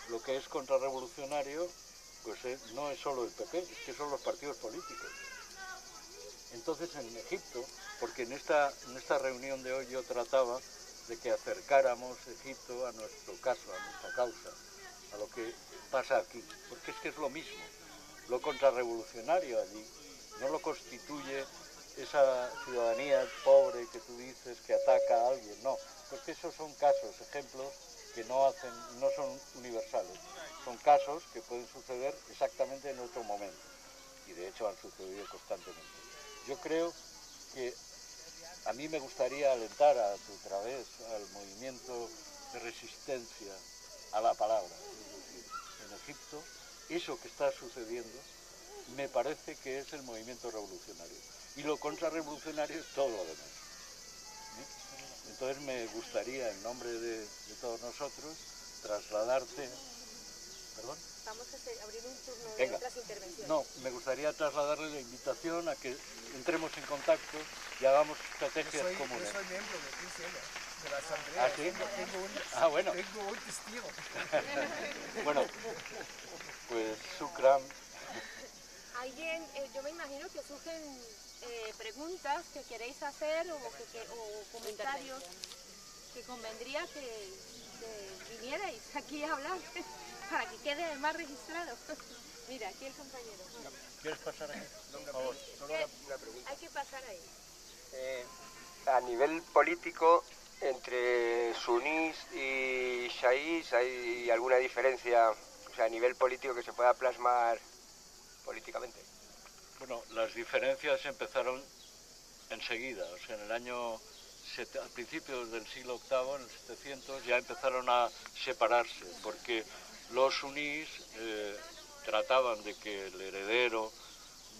lo que es contrarrevolucionario pues no es solo el PP, es que son los partidos políticos. Entonces en Egipto, porque en esta reunión de hoy yo trataba de que acercáramos Egipto a nuestro caso, a nuestra causa, a lo que pasa aquí, porque es que es lo mismo. Lo contrarrevolucionario allí no lo constituye esa ciudadanía pobre que tú dices que ataca a alguien, no, porque esos son casos, ejemplos que no son universales, son casos que pueden suceder exactamente en otro momento, y de hecho han sucedido constantemente. Yo creo que a mí me gustaría alentar a través al movimiento de resistencia a la palabra, es decir, en Egipto, eso que está sucediendo me parece que es el movimiento revolucionario, y lo contrarrevolucionario es todo lo demás. Entonces me gustaría, en nombre de todos nosotros, trasladarte... ¿Perdón? Vamos a abrir un turno de otras intervenciones. No, me gustaría trasladarle la invitación a que entremos en contacto y hagamos estrategias comunes. Yo soy miembro de 15M, de la Asamblea. ¿Ah, sí? Bueno. Tengo un testigo. Bueno, pues Shukran. Alguien, yo me imagino que surgen preguntas que queréis hacer o comentarios que convendría que vinierais aquí a hablar para que quede además registrado. Mira, aquí el compañero. ¿Quieres pasar ahí? Por favor, solo una pregunta. Hay que pasar ahí. A nivel político, entre sunís y shaís, ¿hay alguna diferencia, o sea, a nivel político que se pueda plasmar políticamente? Bueno, las diferencias empezaron enseguida, o sea, en el año, a principios del siglo VIII, en el 700, ya empezaron a separarse, porque los sunís trataban de que el heredero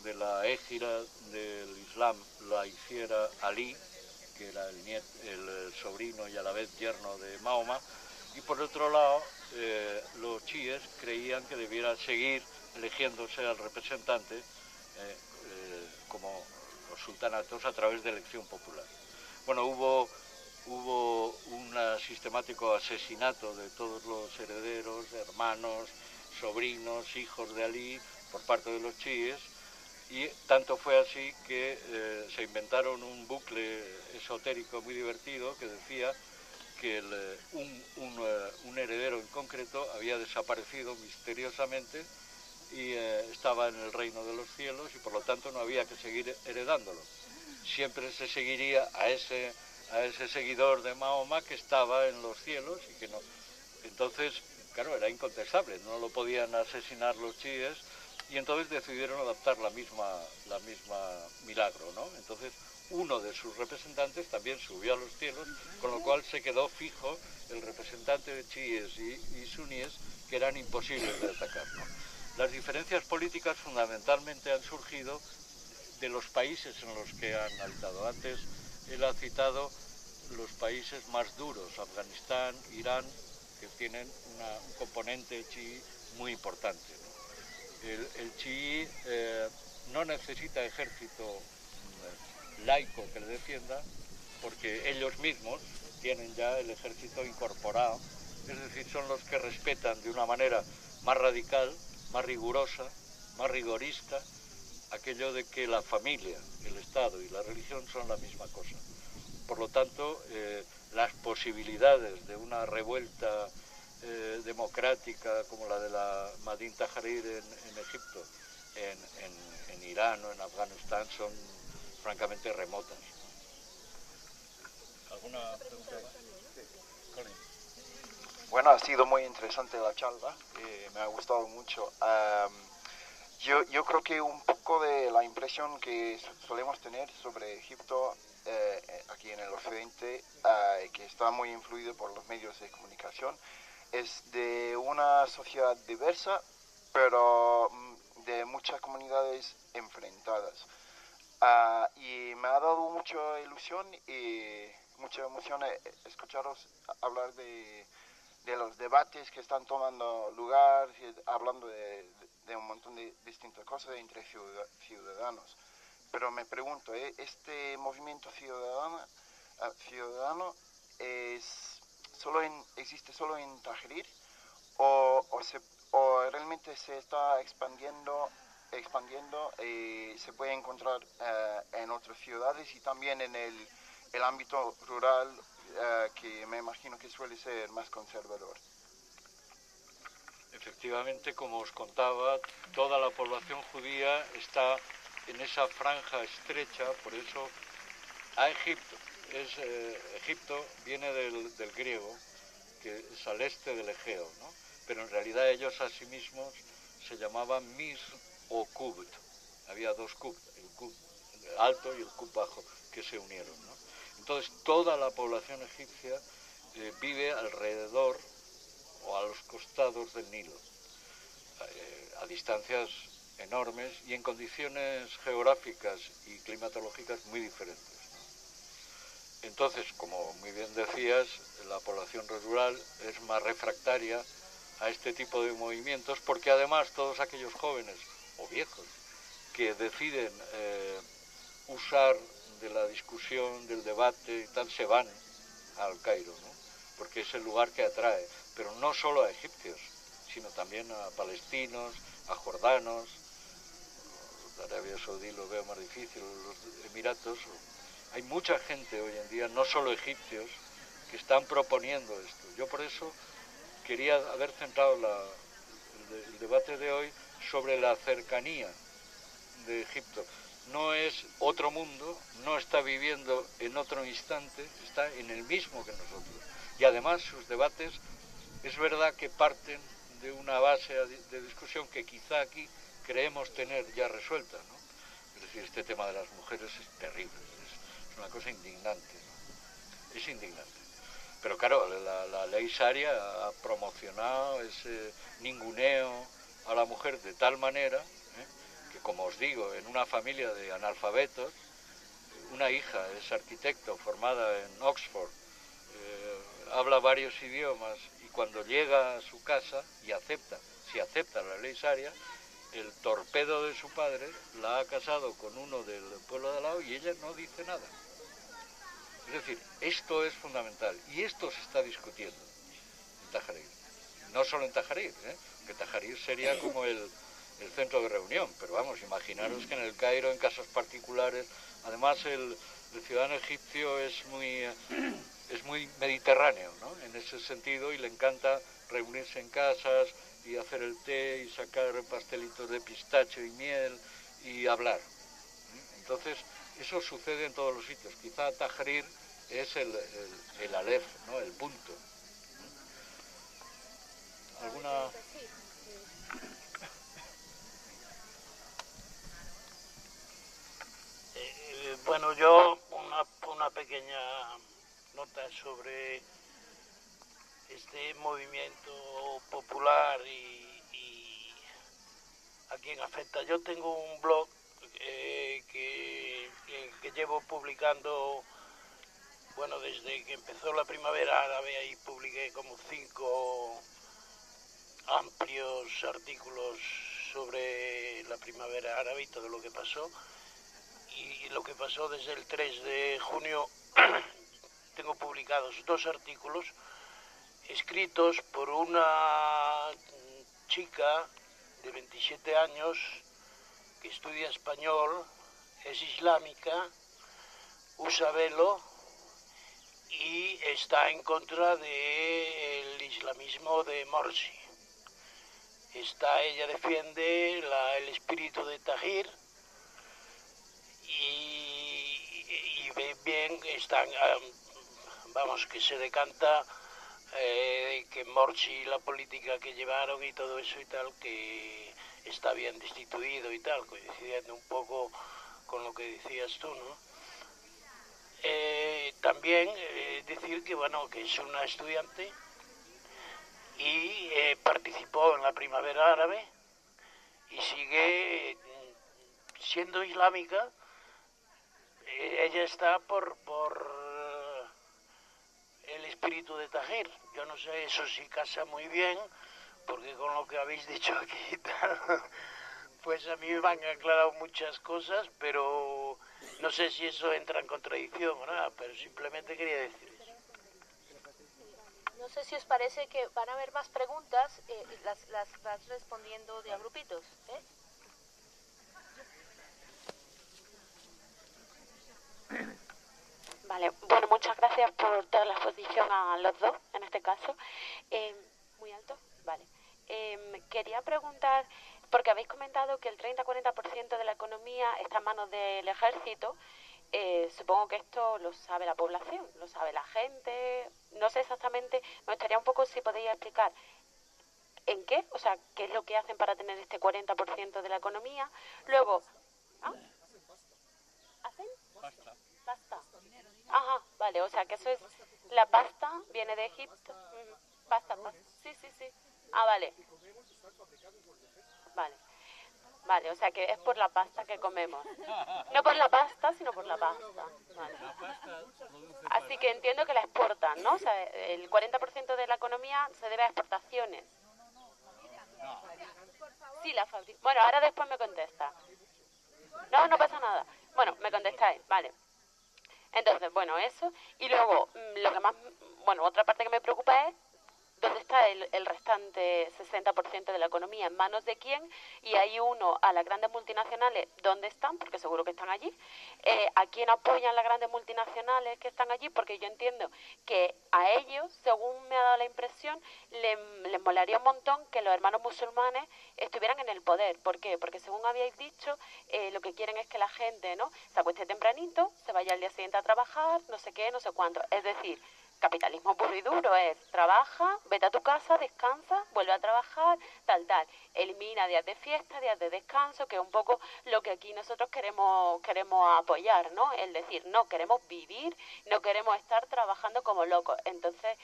de la égira del Islam la hiciera Ali, que era el sobrino y a la vez yerno de Mahoma, y por otro lado los chiíes creían que debiera seguir eligiéndose al representante como los sultanatos a través de elección popular. Bueno, hubo un sistemático asesinato de todos los herederos, hermanos, sobrinos, hijos de Ali por parte de los chiíes, y tanto fue así que se inventaron un bucle esotérico muy divertido que decía que un heredero en concreto había desaparecido misteriosamente y estaba en el reino de los cielos y por lo tanto no había que seguir heredándolo. Siempre se seguiría a ese seguidor de Mahoma que estaba en los cielos y que no. Entonces, claro, era incontestable, no lo podían asesinar los chiíes y entonces decidieron adaptar la misma Milagro, ¿no? Entonces uno de sus representantes también subió a los cielos, con lo cual se quedó fijo el representante de chiíes y suníes, que eran imposibles de atacar, ¿no? Las diferencias políticas fundamentalmente han surgido de los países en los que han habitado. Antes él ha citado los países más duros, Afganistán, Irán, que tienen un componente chií muy importante, ¿no? El chií no necesita ejército laico que le defienda, porque ellos mismos tienen ya el ejército incorporado, es decir, son los que respetan de una manera más radical, más rigurosa, más rigorista, aquello de que la familia, el Estado y la religión son la misma cosa. Por lo tanto, las posibilidades de una revuelta democrática como la de la Madin Tahrir en Egipto, en Irán o en Afganistán son francamente remotas. ¿Alguna pregunta más? Sí. Colin. Bueno, ha sido muy interesante la charla, me ha gustado mucho. Yo creo que un poco de la impresión que solemos tener sobre Egipto aquí en el Occidente, que está muy influido por los medios de comunicación, es de una sociedad diversa, pero de muchas comunidades enfrentadas. Y me ha dado mucha ilusión y mucha emoción escucharos hablar de los debates que están tomando lugar, hablando de un montón de distintas cosas entre ciudadanos. Pero me pregunto, ¿este movimiento ciudadano existe solo en Tahrir o realmente se está expandiendo y se puede encontrar en otras ciudades y también en el ámbito rural, que me imagino que suele ser más conservador? Efectivamente, como os contaba, toda la población judía está en esa franja estrecha, por eso a Egipto. Egipto viene del griego, que es al este del Egeo, ¿no? Pero en realidad ellos a sí mismos se llamaban Misr o Kubt. Había dos Kubt, el Kubt alto y el Kubt bajo, que se unieron, ¿no? Entonces toda la población egipcia vive alrededor o a los costados del Nilo, a distancias enormes y en condiciones geográficas y climatológicas muy diferentes, ¿no? Entonces, como muy bien decías, la población rural es más refractaria a este tipo de movimientos, porque además todos aquellos jóvenes o viejos que deciden usar de la discusión, del debate y tal, se van al Cairo, ¿no? Porque es el lugar que atrae, pero no solo a egipcios, sino también a palestinos, a jordanos. Arabia Saudí lo veo más difícil, los Emiratos. Hay mucha gente hoy en día, no solo egipcios, que están proponiendo esto. Yo por eso quería haber centrado el debate de hoy sobre la cercanía de Egipto. No es otro mundo, no está viviendo en otro instante, está en el mismo que nosotros. Y además sus debates es verdad que parten de una base de discusión que quizá aquí creemos tener ya resuelta, ¿no? Es decir, este tema de las mujeres es terrible, es una cosa indignante, ¿no? Es indignante. Pero claro, la ley Sharia ha promocionado ese ninguneo a la mujer de tal manera que, como os digo, en una familia de analfabetos, una hija es arquitecto formada en Oxford, habla varios idiomas y cuando llega a su casa y si acepta la ley Sharia, el torpedo de su padre la ha casado con uno del pueblo de al lado y ella no dice nada. Es decir, esto es fundamental y esto se está discutiendo en Tahrir. No solo en Tahrir, que Tahrir sería como el centro de reunión, pero vamos, imaginaros que en el Cairo, en casas particulares, además el ciudadano egipcio es muy mediterráneo, ¿no? En ese sentido, y le encanta reunirse en casas y hacer el té y sacar pastelitos de pistacho y miel y hablar. Entonces, eso sucede en todos los sitios. Quizá Tahrir es el alef, ¿no? El punto. ¿Alguna? nota sobre este movimiento popular y a quién afecta. Yo tengo un blog que llevo publicando, bueno, desde que empezó la primavera árabe. Ahí publiqué como 5 amplios artículos sobre la primavera árabe y todo lo que pasó. Y lo que pasó desde el 3 de junio, tengo publicados 2 artículos escritos por una chica de 27 años que estudia español, es islámica, usa velo y está en contra del islamismo de Morsi. Ella defiende el espíritu de Tahrir y bien están, vamos, que se decanta que Morsi, la política que llevaron y todo eso y tal, que está bien destituido y tal, coincidiendo un poco con lo que decías tú, ¿no? También decir que, bueno, que es una estudiante y participó en la primavera árabe y sigue siendo islámica. Ella está por el espíritu de Tahrir. Yo no sé, eso sí casa muy bien, porque con lo que habéis dicho aquí y tal, pues a mí me han aclarado muchas cosas, pero no sé si eso entra en contradicción o nada, pero simplemente quería decir eso. No sé si os parece que van a haber más preguntas, las vas respondiendo de a grupitos, ¿eh? Vale, bueno, muchas gracias por toda la exposición a los dos, en este caso. ¿Muy alto? Vale. Quería preguntar, porque habéis comentado que el 30-40% de la economía está en manos del ejército. Supongo que esto lo sabe la población, lo sabe la gente. No sé exactamente, me gustaría un poco si podéis explicar en qué, o sea, qué es lo que hacen para tener este 40% de la economía. Luego, ¿ah? ¿Hacen? Pasta. Ajá, vale, o sea que eso es, la pasta viene de Egipto. Pasta. Sí. Ah, vale. Vale, o sea que es por la pasta que comemos. No por la pasta, sino por la pasta. Vale. Así que entiendo que la exportan, ¿no? O sea, el 40% de la economía se debe a exportaciones. Sí, la fábrica. Bueno, ahora después me contesta. No pasa nada. Bueno, me contestáis, vale. Entonces, bueno, eso. Y luego, lo que más, bueno, otra parte que me preocupa es dónde está el restante 60% de la economía, en manos de quién, y ahí uno, a las grandes multinacionales, ¿dónde están? Porque seguro que están allí. ¿A quién apoyan las grandes multinacionales que están allí? Porque yo entiendo que a ellos, según me ha dado la impresión, les molaría un montón que los hermanos musulmanes estuvieran en el poder. ¿Por qué? Porque según habíais dicho, lo que quieren es que la gente, ¿no?, se acueste tempranito, se vaya al día siguiente a trabajar, no sé qué, no sé cuánto. Es decir, capitalismo puro y duro es: trabaja, vete a tu casa, descansa, vuelve a trabajar, tal. Elimina días de fiesta, días de descanso, que es un poco lo que aquí nosotros queremos apoyar, ¿no? Es decir, no queremos vivir, no queremos estar trabajando como locos. Entonces,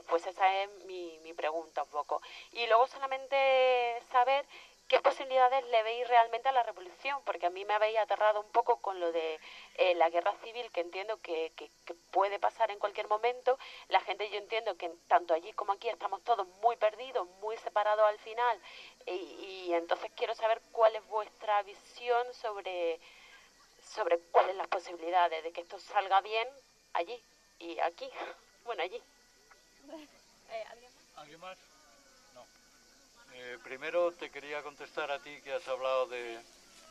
pues esa es mi pregunta un poco. Y luego solamente saber ¿qué posibilidades le veis realmente a la revolución? Porque a mí me habéis aterrado un poco con lo de la guerra civil, que entiendo que puede pasar en cualquier momento. La gente, yo entiendo que tanto allí como aquí estamos todos muy perdidos, muy separados al final. Y entonces quiero saber cuál es vuestra visión sobre cuáles las posibilidades de que esto salga bien allí y aquí. Bueno, allí. ¿Alguien más? No. Primero te quería contestar a ti, que has hablado de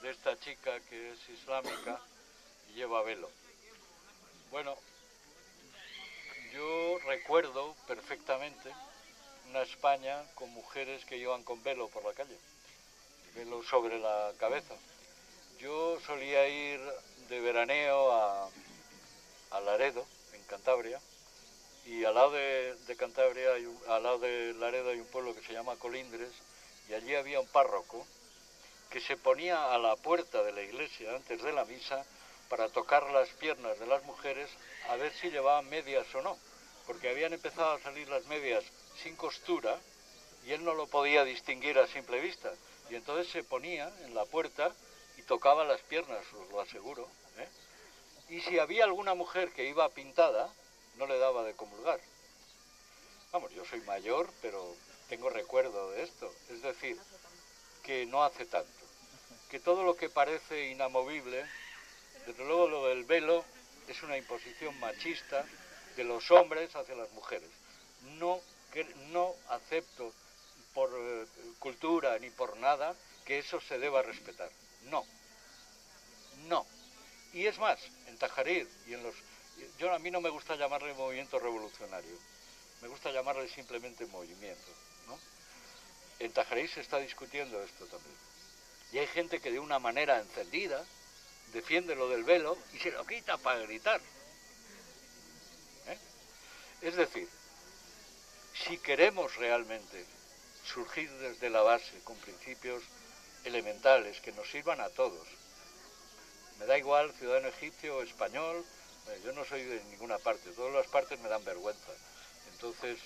esta chica que es islámica y lleva velo. Bueno, yo recuerdo perfectamente una España con mujeres que iban con velo por la calle, velo sobre la cabeza. Yo solía ir de veraneo a Laredo, en Cantabria, y al lado de Cantabria, al lado de Laredo hay un pueblo que se llama Colindres, y allí había un párroco que se ponía a la puerta de la iglesia antes de la misa para tocar las piernas de las mujeres a ver si llevaban medias o no, porque habían empezado a salir las medias sin costura y él no lo podía distinguir a simple vista. Y entonces se ponía en la puerta y tocaba las piernas, os lo aseguro, ¿eh? Y si había alguna mujer que iba pintada, no le daba de comulgar. Vamos, yo soy mayor, pero tengo recuerdo de esto. Es decir, que no hace tanto. Que todo lo que parece inamovible, desde luego lo del velo, es una imposición machista de los hombres hacia las mujeres. No acepto por cultura ni por nada que eso se deba respetar. No. No. Y es más, en Tajarir y en los... A mí no me gusta llamarle movimiento revolucionario. Me gusta llamarle simplemente movimiento, ¿no? En Tajarir se está discutiendo esto también. Y hay gente que de una manera encendida defiende lo del velo y se lo quita para gritar. ¿Eh? Es decir, si queremos realmente surgir desde la base con principios elementales que nos sirvan a todos, me da igual ciudadano egipcio o español, yo no soy de ninguna parte, todas las partes me dan vergüenza. Entonces,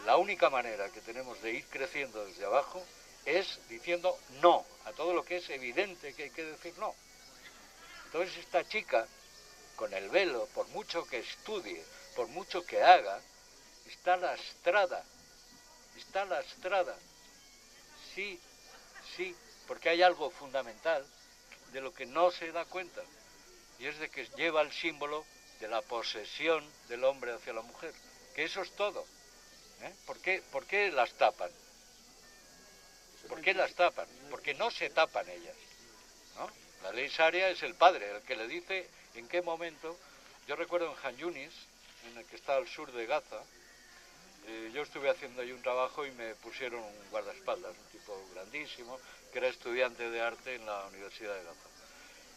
la única manera que tenemos de ir creciendo desde abajo es diciendo no a todo lo que es evidente que hay que decir no. Entonces esta chica, con el velo, por mucho que estudie, por mucho que haga, está lastrada. Sí, porque hay algo fundamental de lo que no se da cuenta, y es de que lleva el símbolo de la posesión del hombre hacia la mujer, que eso es todo. ¿Por qué las tapan? ¿Por qué las tapan? Porque no se tapan ellas, ¿no? La ley sharia es el padre, el que le dice en qué momento. Yo recuerdo en Han Yunis, en el que está al sur de Gaza, yo estuve haciendo ahí un trabajo y me pusieron un guardaespaldas, un tipo grandísimo, que era estudiante de arte en la Universidad de Gaza.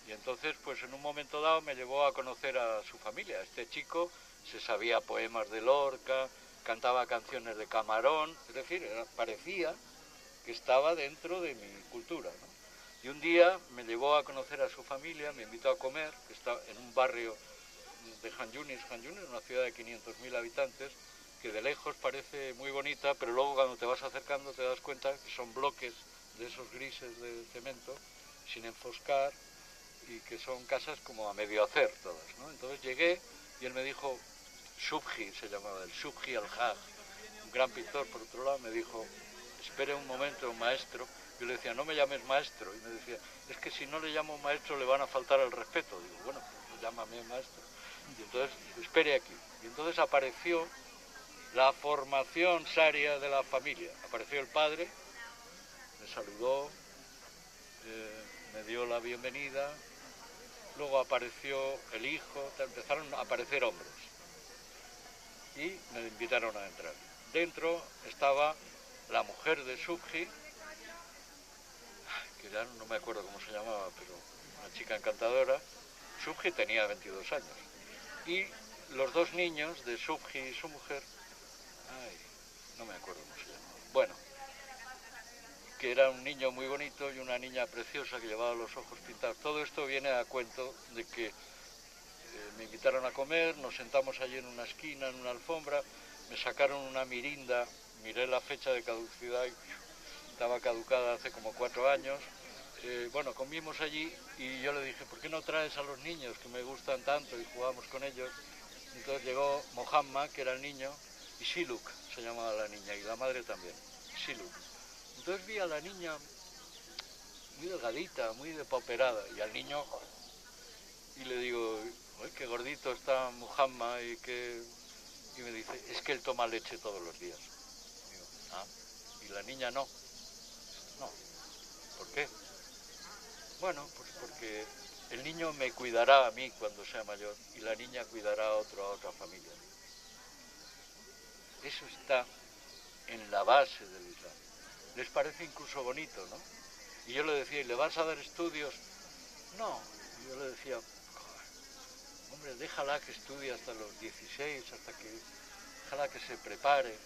Y entonces, pues en un momento dado me llevó a conocer a su familia. Este chico se sabía poemas de Lorca, cantaba canciones de Camarón, es decir, parecía que estaba dentro de mi cultura, ¿no? Y un día me llevó a conocer a su familia, me invitó a comer, que está en un barrio de Han Yunis, una ciudad de 500.000 habitantes, que de lejos parece muy bonita, pero luego cuando te vas acercando te das cuenta que son bloques de esos grises de cemento, sin enfoscar, y que son casas como a medio hacer todas, ¿no? Entonces llegué y él me dijo, Subhi se llamaba, el Subhi al-Haj, un gran pintor, por otro lado, me dijo, espere un momento, maestro. Yo le decía, no me llames maestro, y me decía, es que si no le llamo maestro le van a faltar el respeto. Digo, bueno, pues llámame maestro. Y entonces, espere aquí. Y entonces apareció la formación sharia de la familia. Apareció el padre, me saludó, me dio la bienvenida, luego apareció el hijo, empezaron a aparecer hombres y me invitaron a entrar. Dentro estaba la mujer de Subhi, que ya no me acuerdo cómo se llamaba, pero una chica encantadora. Subhi tenía 22 años. Y los dos niños de Subhi y su mujer, no me acuerdo cómo se llamaba. Bueno, que era un niño muy bonito y una niña preciosa que llevaba los ojos pintados. Todo esto viene a cuento de que me invitaron a comer, nos sentamos allí en una esquina, en una alfombra, me sacaron una mirinda, miré la fecha de caducidad y estaba caducada hace como 4 años. Bueno, comimos allí y yo le dije, ¿por qué no traes a los niños que me gustan tanto? Y jugamos con ellos. Entonces llegó Mohammed, que era el niño, y Siluk se llamaba la niña, y la madre también, Siluk. Entonces vi a la niña muy delgadita, muy depauperada, y al niño, y le digo, ¡ay, qué gordito está Mohammed! Y me dice, es que él toma leche todos los días. Digo, y la niña no. No. ¿Por qué? Bueno, pues porque el niño me cuidará a mí cuando sea mayor y la niña cuidará a otra familia. Eso está en la base del Islam. Les parece incluso bonito, ¿no? Y yo le decía, ¿y le vas a dar estudios? No. Y yo le decía, hombre, déjala que estudie hasta los 16, déjala que se prepare.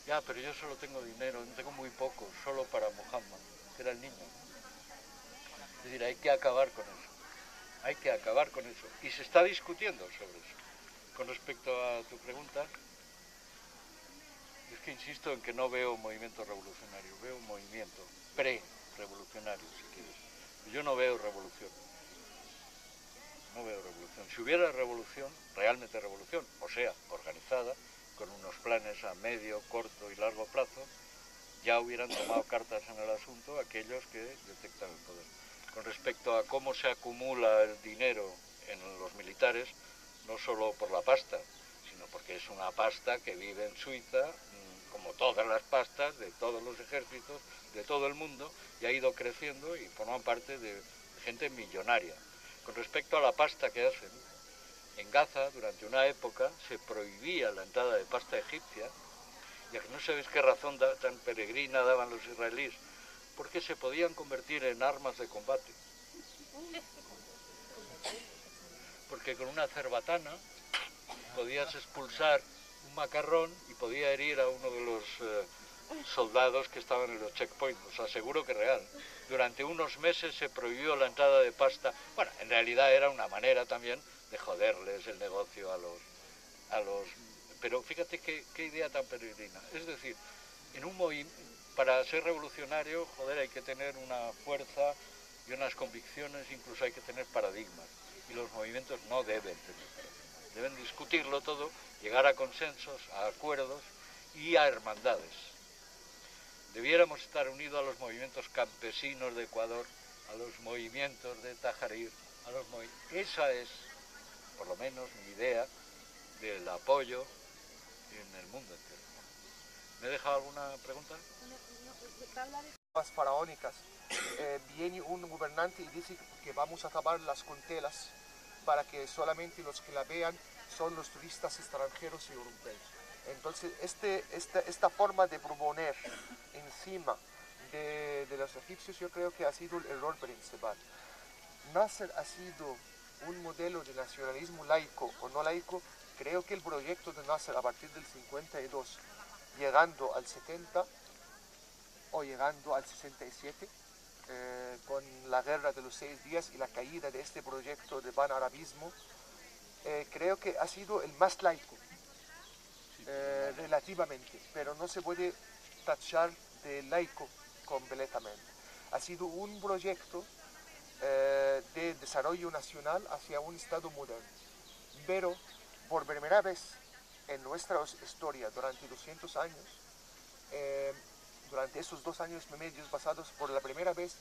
Ya, pero yo solo tengo dinero, tengo muy poco, solo para Mohammed, que era el niño. Es decir, hay que acabar con eso. Hay que acabar con eso. Y se está discutiendo sobre eso. Con respecto a tu pregunta, es que insisto en que no veo un movimiento revolucionario, veo un movimiento pre-revolucionario, si quieres. Yo no veo revolución. No veo revolución. Si hubiera revolución, realmente revolución, o sea, organizada, con unos planes a medio, corto y largo plazo, ya hubieran tomado cartas en el asunto aquellos que detectan el poder. Con respecto a cómo se acumula el dinero en los militares, no solo por la pasta, sino porque es una pasta que vive en Suiza, como todas las pastas de todos los ejércitos de todo el mundo, y ha ido creciendo y forman parte de gente millonaria. Con respecto a la pasta que hacen, en Gaza durante una época se prohibía la entrada de pasta egipcia, ya que no sabéis qué razón tan peregrina daban los israelíes, porque se podían convertir en armas de combate. Porque con una cerbatana podías expulsar un macarrón y podía herir a uno de los soldados que estaban en los checkpoints. Os aseguro que es real. Durante unos meses se prohibió la entrada de pasta. Bueno, en realidad era una manera también de joderles el negocio a los... Pero fíjate qué idea tan peregrina. Es decir, para ser revolucionario, joder, hay que tener una fuerza y unas convicciones, incluso hay que tener paradigmas. Y los movimientos no deben tener paradigmas. Deben discutirlo todo, llegar a consensos, a acuerdos y a hermandades. Debiéramos estar unidos a los movimientos campesinos de Ecuador, a los movimientos de Tajarir, Esa es, por lo menos, mi idea del apoyo en el mundo entero. ¿Me he dejado alguna pregunta? Las faraónicas, viene un gobernante y dice que vamos a tapar las contelas para que solamente los que la vean son los turistas extranjeros y europeos. Entonces, esta forma de proponer encima de los egipcios, yo creo que ha sido el error principal. Nasser ha sido un modelo de nacionalismo laico o no laico. Creo que el proyecto de Nasser a partir del 52, llegando al 70 o llegando al 67, con la guerra de los 6 días y la caída de este proyecto de panarabismo, creo que ha sido el más laico, relativamente, pero no se puede tachar de laico completamente. Ha sido un proyecto de desarrollo nacional hacia un Estado moderno, pero por primera vez en nuestra historia durante 200 años, durante esos 2 años y medio pasados, por la primera vez,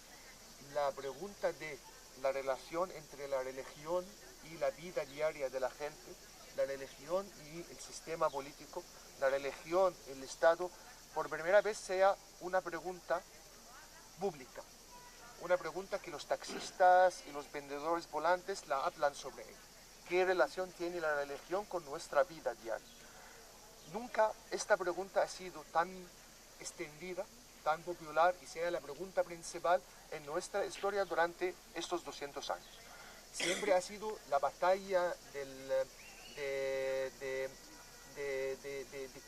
la pregunta de la relación entre la religión y la vida diaria de la gente, la religión y el sistema político, la religión, el Estado, por primera vez sea una pregunta pública, una pregunta que los taxistas y los vendedores volantes la hablan sobre ella. ¿Qué relación tiene la religión con nuestra vida diaria? Nunca esta pregunta ha sido tan extendida, tan popular y sea la pregunta principal en nuestra historia durante estos 200 años. Siempre ha sido la batalla de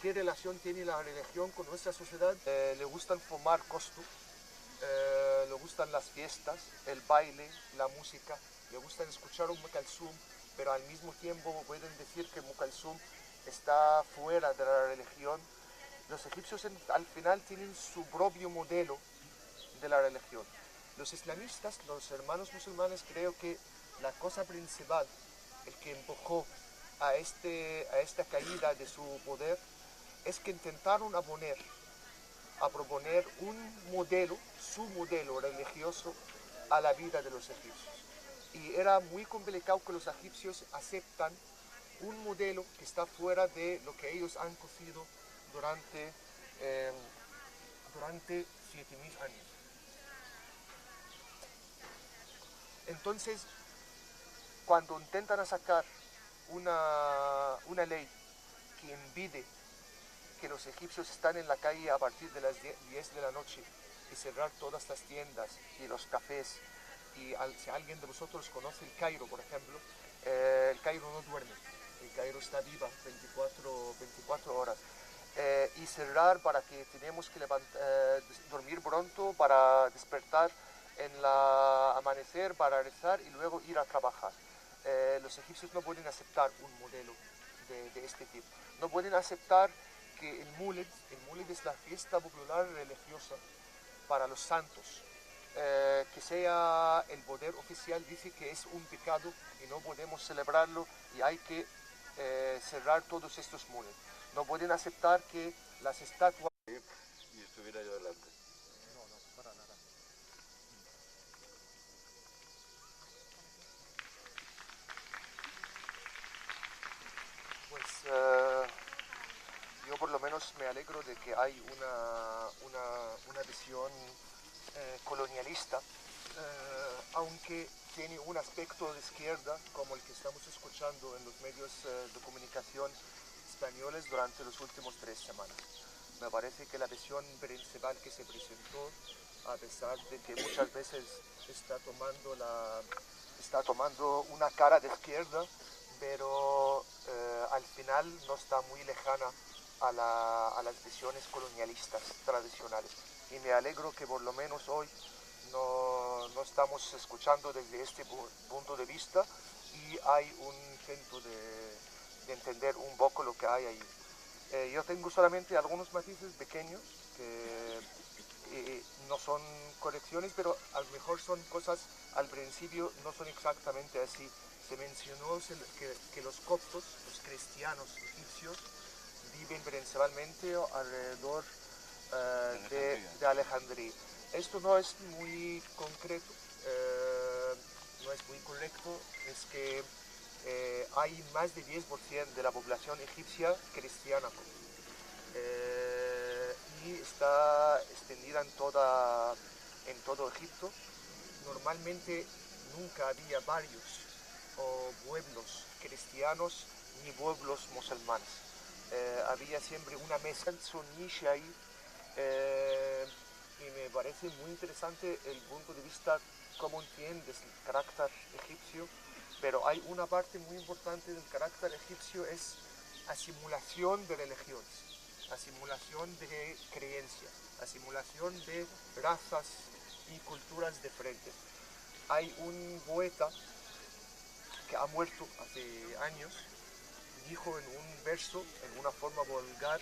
qué relación tiene la religión con nuestra sociedad. Le gustan fumar costo, le gustan las fiestas, el baile, la música, le gustan escuchar un Mukalsum, pero al mismo tiempo pueden decir que Mukalsum está fuera de la religión. Los egipcios al final tienen su propio modelo de la religión. Los islamistas, los hermanos musulmanes, creo que la cosa principal, el que empujó a esta caída de su poder, es que intentaron proponer un modelo, su modelo religioso a la vida de los egipcios. Y era muy complicado que los egipcios aceptan un modelo que está fuera de lo que ellos han cocido durante 7.000 años. Entonces, cuando intentan sacar una ley que impide que los egipcios están en la calle a partir de las 10 de la noche y cerrar todas las tiendas y los cafés, y si alguien de vosotros conoce el Cairo, por ejemplo, el Cairo no duerme, el Cairo está viva 24 horas. Y cerrar para que tenemos que dormir pronto para despertar en la amanecer para rezar y luego ir a trabajar. Los egipcios no pueden aceptar un modelo de este tipo. No pueden aceptar que el Muled es la fiesta popular religiosa para los santos. Que sea el poder oficial dice que es un pecado y no podemos celebrarlo y hay que cerrar todos estos Muled. No pueden aceptar que las estatuas... Y estuviera yo delante. No, para nada. Pues yo por lo menos me alegro de que hay una visión colonialista, aunque tiene un aspecto de izquierda como el que estamos escuchando en los medios de comunicación españoles durante las últimas 3 semanas. Me parece que la visión principal que se presentó, a pesar de que muchas veces está tomando una cara de izquierda, pero al final no está muy lejana a las visiones colonialistas tradicionales. Y me alegro que por lo menos hoy no estamos escuchando desde este punto de vista y hay un intento de entender un poco lo que hay ahí. Yo tengo solamente algunos matices pequeños que no son correcciones, pero a lo mejor son cosas al principio no son exactamente así. Se mencionó que los coptos, los cristianos egipcios, viven principalmente alrededor de Alejandría. Esto no es muy concreto, no es muy correcto, es que hay más de 10% de la población egipcia cristiana y está extendida en todo Egipto. Normalmente nunca había barrios o pueblos cristianos ni pueblos musulmanes. Había siempre una mezcla suní ahí y me parece muy interesante el punto de vista cómo entiendes el carácter egipcio, pero hay una parte muy importante del carácter egipcio, es asimulación de religiones, asimulación de creencias, asimulación de razas y culturas diferentes. Hay un poeta que ha muerto hace años, dijo en un verso, en una forma vulgar,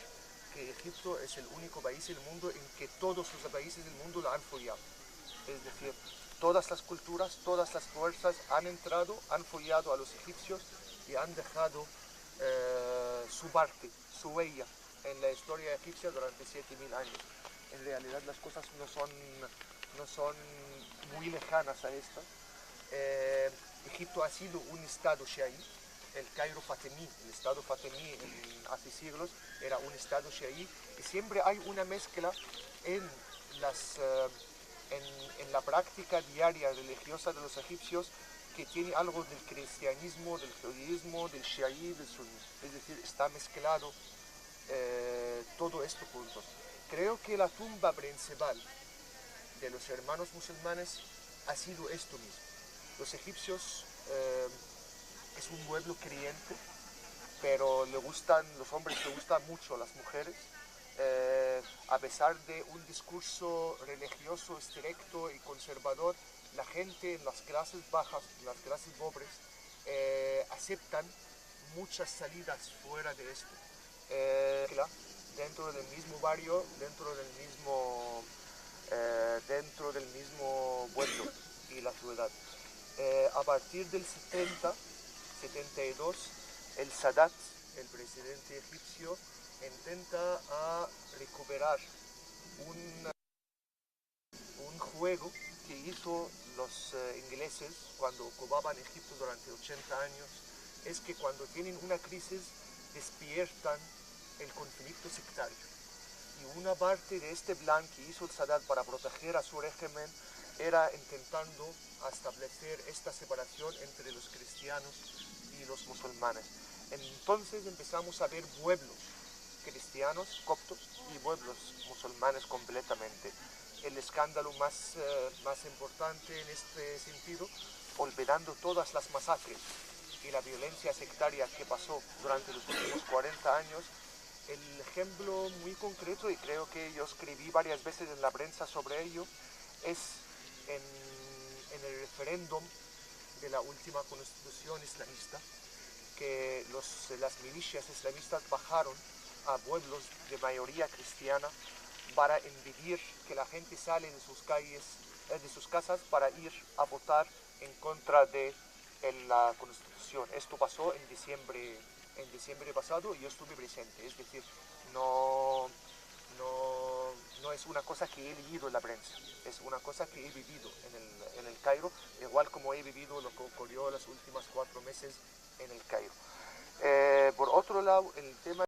que Egipto es el único país del mundo en que todos los países del mundo la han follado. Es decir, todas las culturas, todas las fuerzas han entrado, han follado a los egipcios y han dejado su parte, su huella en la historia egipcia durante 7000 años. En realidad las cosas no son muy lejanas a esto. Egipto ha sido un estado shií, el Cairo fatimí, el estado fatimí hace siglos era un estado shií, y siempre hay una mezcla en la práctica diaria religiosa de los egipcios que tiene algo del cristianismo, del judaísmo, del shií, del suní. Es decir, está mezclado todo esto juntos. Creo que la tumba principal de los hermanos musulmanes ha sido esto mismo. Los egipcios es un pueblo creyente, pero los hombres le gustan mucho a las mujeres. A pesar de un discurso religioso estricto y conservador, la gente en las clases bajas, en las clases pobres, aceptan muchas salidas fuera de esto. Dentro del mismo barrio, dentro del mismo pueblo y la ciudad. A partir del 72, el Sadat, el presidente egipcio, intenta recuperar un juego que hizo los ingleses cuando ocupaban Egipto durante 80 años, es que cuando tienen una crisis despiertan el conflicto sectario. Y una parte de este plan que hizo el Sadat para proteger a su régimen era intentando establecer esta separación entre los cristianos y los musulmanes. Entonces empezamos a ver pueblos cristianos, coptos, y pueblos musulmanes completamente. El escándalo más importante en este sentido, olvidando todas las masacres y la violencia sectaria que pasó durante los últimos 40 años, el ejemplo muy concreto, y creo que yo escribí varias veces en la prensa sobre ello, es en el referéndum de la última constitución islamista, que las milicias islamistas bajaron a pueblos de mayoría cristiana para impedir que la gente sale de sus calles, de sus casas, para ir a votar en contra de la constitución. Esto pasó en diciembre pasado y yo estuve presente, es decir, no es una cosa que he leído en la prensa, es una cosa que he vivido en el Cairo, igual como he vivido lo que ocurrió los últimos 4 meses en el Cairo. Por otro lado, el tema